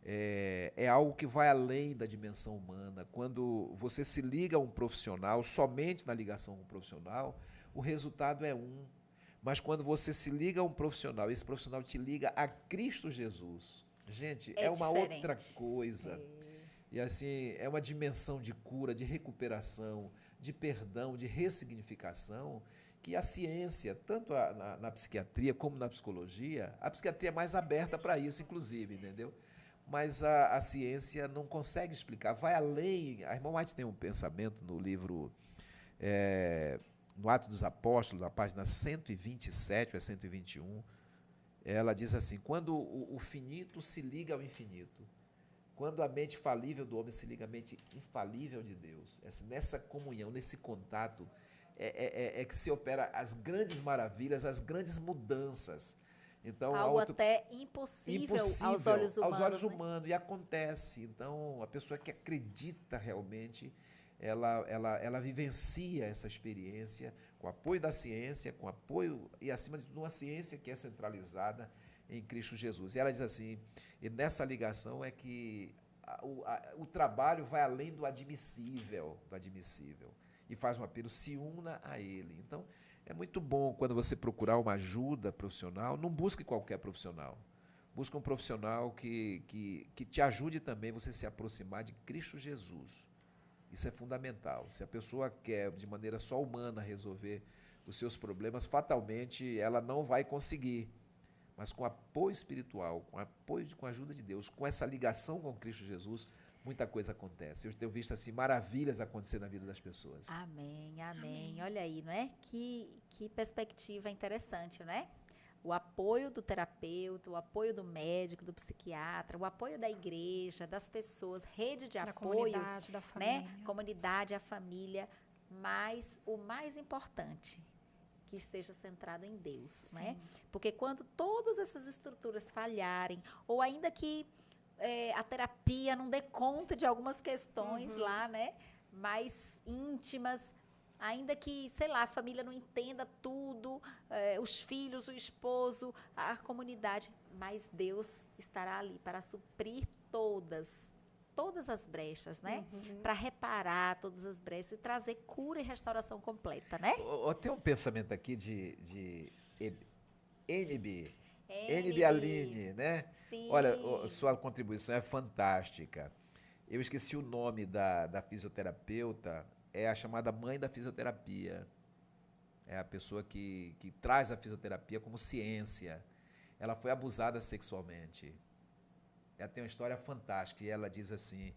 é algo que vai além da dimensão humana. Quando você se liga a um profissional, somente na ligação com o profissional, o resultado é um. Mas quando você se liga a um profissional, esse profissional te liga a Cristo Jesus. Gente, é uma diferente. outra coisa. E assim, é uma dimensão de cura, de recuperação, de perdão, de ressignificação, que a ciência, tanto na psiquiatria como na psicologia, a psiquiatria é mais aberta para isso, inclusive, entendeu? Mas a ciência não consegue explicar, vai além. A irmã White tem um pensamento no livro, no Atos dos Apóstolos, na página 127 ou 121, ela diz assim: quando o finito se liga ao infinito, quando a mente falível do homem se liga à mente infalível de Deus, nessa comunhão, nesse contato, que se opera as grandes maravilhas, as grandes mudanças. Então, algo até impossível aos olhos humanos. Aos olhos humanos, e acontece. Então, a pessoa que acredita realmente, ela vivencia essa experiência com o apoio da ciência, com apoio, e acima de tudo, uma ciência que é centralizada em Cristo Jesus. E ela diz assim, e nessa ligação é que o trabalho vai além do admissível, e faz um apelo, se una a ele. Então, é muito bom quando você procurar uma ajuda profissional, não busque qualquer profissional. Busque um profissional que te ajude também você se aproximar de Cristo Jesus. Isso é fundamental. Se a pessoa quer, de maneira só humana, resolver os seus problemas, fatalmente ela não vai conseguir. Mas com apoio espiritual, com a ajuda de Deus, com essa ligação com Cristo Jesus, muita coisa acontece. Eu tenho visto assim maravilhas acontecer na vida das pessoas. Amém, amém. Olha aí, não é? Que perspectiva interessante, né? O apoio do terapeuta, o apoio do médico, do psiquiatra, o apoio da igreja, das pessoas, rede de apoio, comunidade, da família. né? Comunidade, a família, mas o mais importante, que esteja centrado em Deus, Sim. né? Porque quando todas essas estruturas falharem, ou ainda que a terapia não dê conta de algumas questões lá, né? Mais íntimas, ainda que, sei lá, a família não entenda tudo, os filhos, o esposo, a comunidade, mas Deus estará ali para suprir todas as brechas, né? Para reparar todas as brechas e trazer cura e restauração completa, né? Tem um pensamento aqui de NB Aline, né? Sim. Olha, sua contribuição é fantástica. Eu esqueci o nome da fisioterapeuta, é a chamada mãe da fisioterapia. É a pessoa que traz a fisioterapia como ciência. Ela foi abusada sexualmente. Ela tem uma história fantástica e ela diz assim,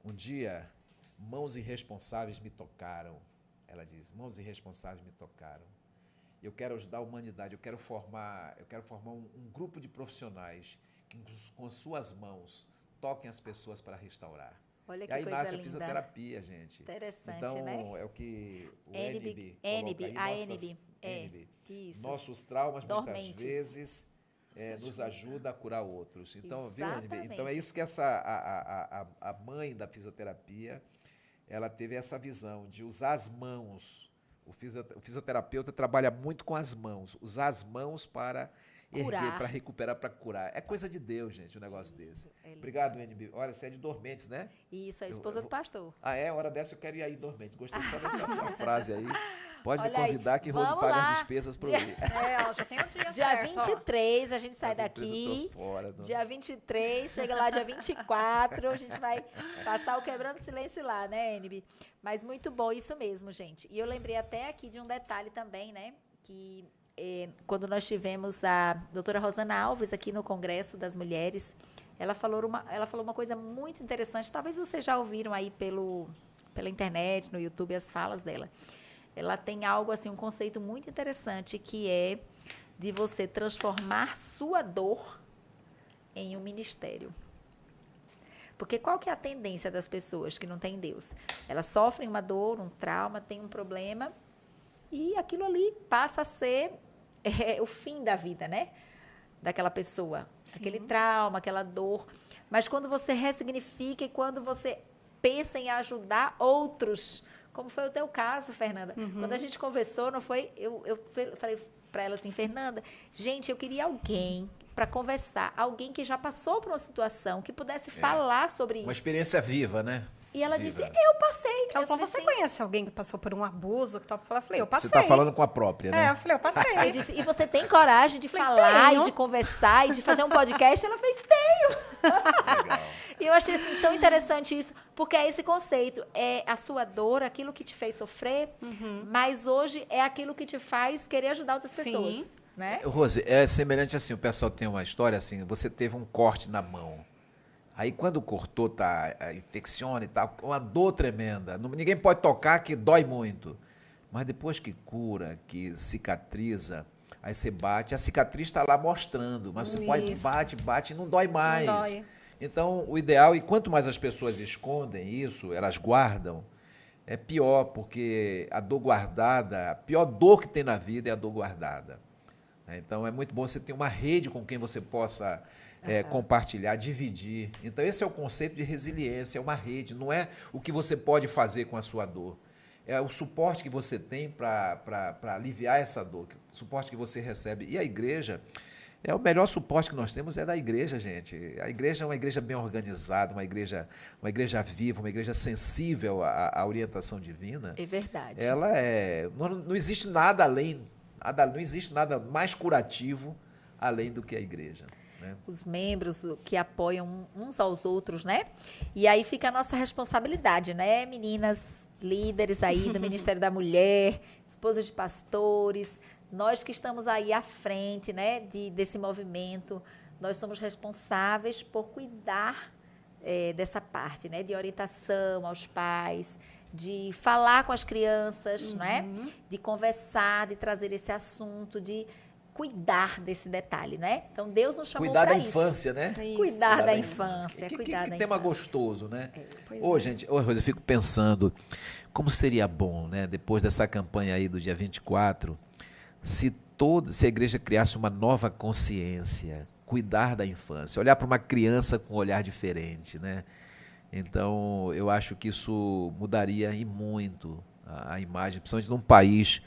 um dia, mãos irresponsáveis me tocaram. Ela diz, mãos irresponsáveis me tocaram. Eu quero ajudar a humanidade, eu quero formar um grupo de profissionais que com suas mãos toquem as pessoas para restaurar. Olha que e aí coisa nasce linda. A fisioterapia, gente. Interessante, então, né? É o que o NB, isso. Nossos traumas, dormentes. Muitas vezes, nos ajuda a curar outros. Então, exatamente. Viu, NB? Então, é isso que a mãe da fisioterapia, ela teve essa visão de usar as mãos. O fisioterapeuta trabalha muito com as mãos, usar as mãos para erguer, para recuperar, para curar. É coisa de Deus, gente, um negócio desse. Obrigado, NB. Olha, você é de Dormentes, né? Isso, a esposa do pastor. Ah, é? Hora dessa eu quero ir aí em Dormentes. Gostei só dessa frase aí. Pode Olha me convidar aí, que Rose vamos paga lá. as despesas para Dia- ir. Ó, já tem o dia Dia certo, ó. 23 a gente sai Dia 23 eu tô daqui. fora, não. Dia 23, chega lá dia 24, a gente vai passar o Quebrando Silêncio lá, né, NB? Mas muito bom, isso mesmo, gente. E eu lembrei até aqui de um detalhe também, né, que quando nós tivemos a doutora Rosana Alves aqui no Congresso das Mulheres, ela falou uma coisa muito interessante, talvez vocês já ouviram aí pela internet, no YouTube, as falas dela. Ela tem algo assim, um conceito muito interessante, que é de você transformar sua dor em um ministério. Porque qual que é a tendência das pessoas que não têm Deus? Elas sofrem uma dor, um trauma, têm um problema, e aquilo ali passa a ser o fim da vida, né? Daquela pessoa. Sim. Aquele trauma, aquela dor. Mas quando você ressignifica e quando você pensa em ajudar outros, como foi o teu caso, Fernanda. Quando a gente conversou, não foi? Eu falei para ela assim, Fernanda, gente, eu queria alguém para conversar, alguém que já passou por uma situação, que pudesse falar sobre Uma isso. experiência viva, né? E ela Viva. disse, eu passei. Ela Eu falou, falei você assim, conhece alguém que passou por um abuso? Eu falei, eu passei. Você está falando com a própria, né? É, eu falei, eu passei. eu disse, e você tem coragem de Falei, falar tenho. e de conversar e de fazer um podcast? Ela fez, tenho. Legal. E eu achei assim, tão interessante isso, porque é esse conceito, é a sua dor, aquilo que te fez sofrer, mas hoje é aquilo que te faz querer ajudar outras Sim. pessoas, né? Rose, é semelhante assim, o pessoal tem uma história assim, você teve um corte na mão. Aí quando cortou, tá, infecciona e tal, uma dor tremenda. Ninguém pode tocar que dói muito. Mas depois que cura, que cicatriza, aí você bate, a cicatriz está lá mostrando, mas você pode Isso. bate e não dói mais. Não dói. Então, o ideal, e quanto mais as pessoas escondem isso, elas guardam, é pior, porque a dor guardada, a pior dor que tem na vida é a dor guardada. Então, é muito bom você ter uma rede com quem você possa compartilhar, dividir. Então, esse é o conceito de resiliência, é uma rede, não é o que você pode fazer com a sua dor. É o suporte que você tem para aliviar essa dor, o suporte que você recebe. E a igreja, o melhor suporte que nós temos é da igreja, gente. A igreja é uma igreja bem organizada, uma igreja viva, uma igreja sensível à orientação divina. É verdade. Ela não existe nada além, não existe nada mais curativo além do que a igreja. Né? Os membros que apoiam uns aos outros, né? E aí fica a nossa responsabilidade, né, meninas, líderes aí do Ministério da Mulher, esposas de pastores, nós que estamos aí à frente, né, desse movimento, nós somos responsáveis por cuidar dessa parte, né, de orientação aos pais, de falar com as crianças, né, de conversar, de trazer esse assunto, de cuidar desse detalhe, né? Então, Deus nos chamou para isso. Cuidar da infância, né? Cuidar da infância, Que cuidar da tema infância. gostoso, né? Pois Ô, é. gente, Rose, eu fico pensando, como seria bom, né, depois dessa campanha aí do dia 24, se a igreja criasse uma nova consciência, cuidar da infância, olhar para uma criança com um olhar diferente, né? Então, eu acho que isso mudaria e muito a imagem, principalmente num país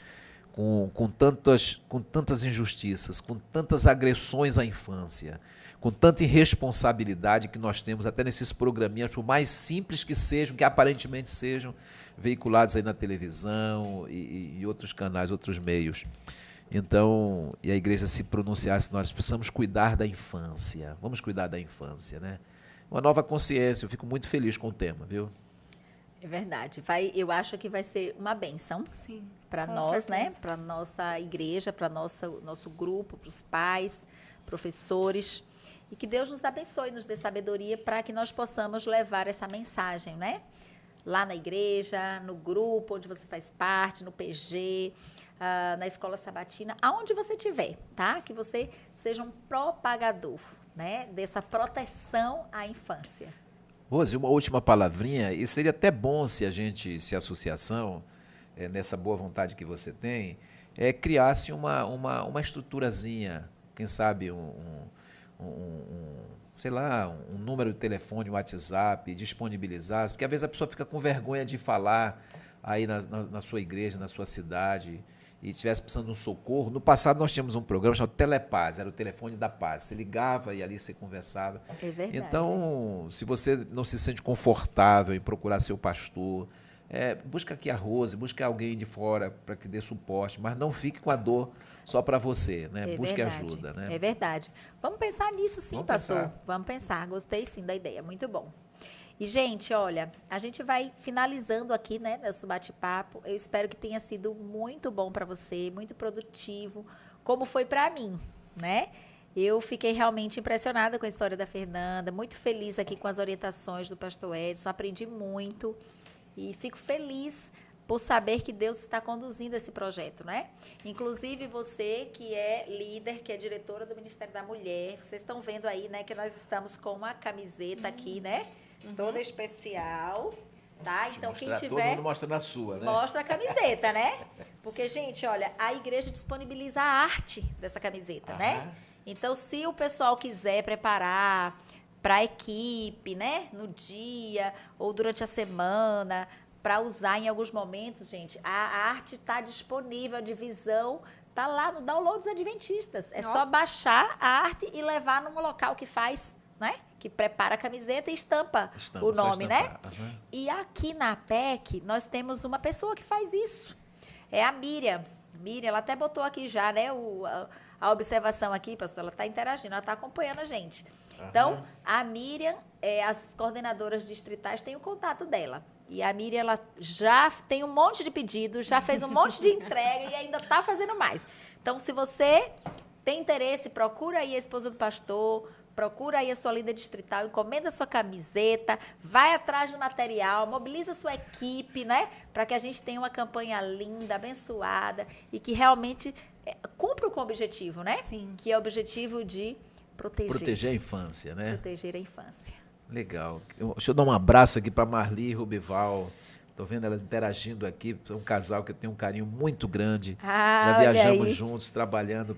com tantas injustiças, com tantas agressões à infância, com tanta irresponsabilidade que nós temos até nesses programinhas, por mais simples que sejam, que aparentemente sejam veiculados aí na televisão e outros canais, outros meios. Então, e a igreja se pronunciasse, nós precisamos cuidar da infância, vamos cuidar da infância, né? Uma nova consciência, eu fico muito feliz com o tema, viu? É verdade. Eu acho que vai ser uma bênção Sim, para com nós, né? certeza. Para nossa igreja, para nosso grupo, para os pais, professores. E que Deus nos abençoe, nos dê sabedoria para que nós possamos levar essa mensagem, né? Lá na igreja, no grupo onde você faz parte, no PG, na escola sabatina, aonde você estiver, tá? Que você seja um propagador, né? Dessa proteção à infância. Rose, uma última palavrinha, e seria até bom se a associação, nessa boa vontade que você tem, criasse uma estruturazinha, quem sabe sei lá, um número de telefone, um WhatsApp, disponibilizasse, porque às vezes a pessoa fica com vergonha de falar aí na sua igreja, na sua cidade, e estivesse precisando de um socorro. No passado nós tínhamos um programa chamado Telepaz, era o telefone da paz. Você ligava e ali você conversava. É verdade. Então, se você não se sente confortável em procurar seu pastor, busca aqui a Rose, busca alguém de fora para que dê suporte, mas não fique com a dor só para você, né? Busque ajuda, né? É verdade. Vamos pensar nisso sim, Vamos pastor. pensar. Vamos pensar. Gostei sim da ideia, muito bom. E, gente, olha, a gente vai finalizando aqui, né, nosso bate-papo. Eu espero que tenha sido muito bom para você, muito produtivo, como foi para mim, né? Eu fiquei realmente impressionada com a história da Fernanda, muito feliz aqui com as orientações do pastor Edson, aprendi muito e fico feliz por saber que Deus está conduzindo esse projeto, né? Inclusive você que é líder, que é diretora do Ministério da Mulher, vocês estão vendo aí, né, que nós estamos com uma camiseta aqui, né? Toda especial, tá? Então, quem tiver... Todo mundo mostrando a sua, né? Mostra a camiseta, né? Porque, gente, olha, a igreja disponibiliza a arte dessa camiseta, né? Então, se o pessoal quiser preparar para a equipe, né? No dia ou durante a semana, para usar em alguns momentos, gente, a arte está disponível, a divisão está lá no Downloads Adventistas. É só baixar a arte e levar num local que faz... né? Que prepara a camiseta e estampa o nome, né? E aqui na PEC, nós temos uma pessoa que faz isso. É a Miriam. Miriam, ela até botou aqui já, né? A observação aqui, pastor, ela está interagindo, ela está acompanhando a gente. Então, a Miriam, as coordenadoras distritais têm o contato dela. E a Miriam, ela já tem um monte de pedidos, já fez um monte de entrega e ainda está fazendo mais. Então, se você tem interesse, procura aí a esposa do pastor, procura aí a sua líder distrital, encomenda a sua camiseta, vai atrás do material, mobiliza a sua equipe, né? Para que a gente tenha uma campanha linda, abençoada e que realmente cumpra com o objetivo, né? Sim. Que é o objetivo de proteger. Proteger a infância, né? Proteger a infância. Legal. Deixa eu dar um abraço aqui para Marli Rubival. Estou vendo ela interagindo aqui. É um casal que eu tenho um carinho muito grande. Já viajamos juntos, trabalhando,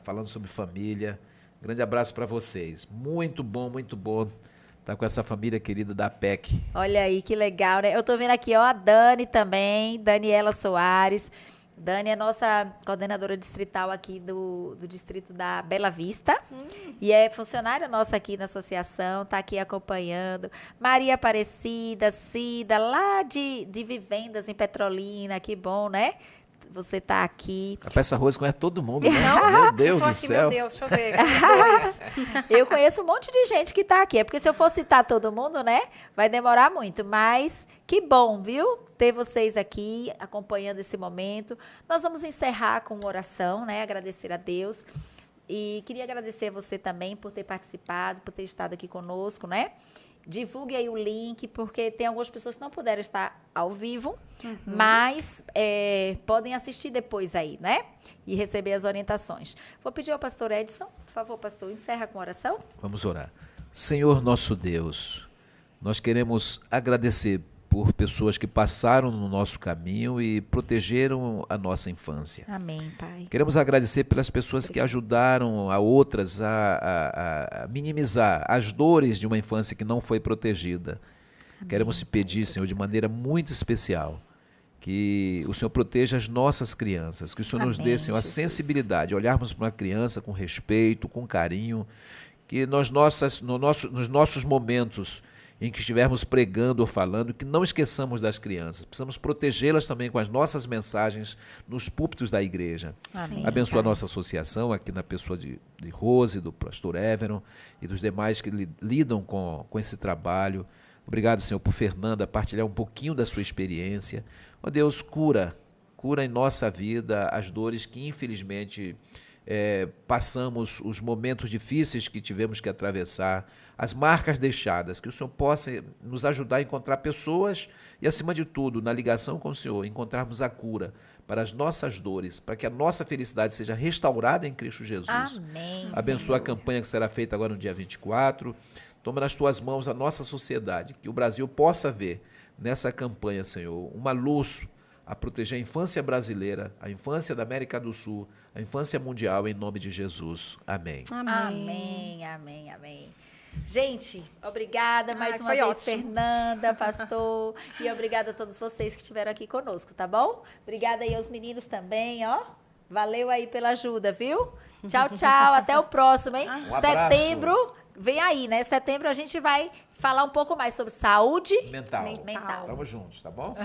falando sobre família. Grande abraço para vocês. Muito bom estar com essa família querida da PEC. Olha aí, que legal, né? Eu tô vendo aqui, ó, a Dani também, Daniela Soares. Dani é nossa coordenadora distrital aqui do distrito da Bela Vista. E é funcionária nossa aqui na associação, tá aqui acompanhando. Maria Aparecida, Cida, lá de Vivendas em Petrolina, que bom, né? Você tá aqui. Rapaz, essa Rose conhece todo mundo, né? Meu Deus do céu. Meu Deus, deixa eu ver. Eu conheço um monte de gente que tá aqui. É porque se eu for citar todo mundo, né? Vai demorar muito. Mas que bom, viu? Ter vocês aqui acompanhando esse momento. Nós vamos encerrar com uma oração, né? Agradecer a Deus. E queria agradecer a você também por ter participado, por ter estado aqui conosco, né? Divulgue aí o link, porque tem algumas pessoas que não puderam estar ao vivo, mas podem assistir depois aí, né? E receber as orientações. Vou pedir ao pastor Edson, por favor, pastor, encerra com oração. Vamos orar. Senhor nosso Deus, nós queremos agradecer por pessoas que passaram no nosso caminho e protegeram a nossa infância. Amém, Pai. Queremos agradecer pelas pessoas que ajudaram a outras a minimizar as dores de uma infância que não foi protegida. Amém. Queremos te pedir, Senhor, de maneira muito especial, que o Senhor proteja as nossas crianças, que o Senhor nos dê, Senhor, a sensibilidade, olharmos para uma criança com respeito, com carinho, que nos nossos momentos em que estivermos pregando ou falando, que não esqueçamos das crianças. Precisamos protegê-las também com as nossas mensagens nos púlpitos da igreja. Amém. Abençoa a nossa associação, aqui na pessoa de Rose, do pastor Everon e dos demais que lidam com esse trabalho. Obrigado, Senhor, por Fernanda partilhar um pouquinho da sua experiência. Ó Deus, cura em nossa vida as dores que, infelizmente, passamos, os momentos difíceis que tivemos que atravessar, as marcas deixadas, que o Senhor possa nos ajudar a encontrar pessoas e, acima de tudo, na ligação com o Senhor, encontrarmos a cura para as nossas dores, para que a nossa felicidade seja restaurada em Cristo Jesus. Amém. Abençoa a campanha que será feita agora no dia 24. Toma nas tuas mãos a nossa sociedade, que o Brasil possa ver nessa campanha, Senhor, uma luz a proteger a infância brasileira, a infância da América do Sul, a infância mundial, em nome de Jesus. Amém. Amém, amém, amém. Gente, obrigada mais uma foi vez, ótimo. Fernanda, pastor. E obrigada a todos vocês que estiveram aqui conosco, tá bom? Obrigada aí aos meninos também, ó. Valeu aí pela ajuda, viu? Tchau, tchau. Até o próximo, hein? Um abraço. Setembro, vem aí, né? Setembro a gente vai falar um pouco mais sobre saúde Mental. mental. Tamo juntos, tá bom?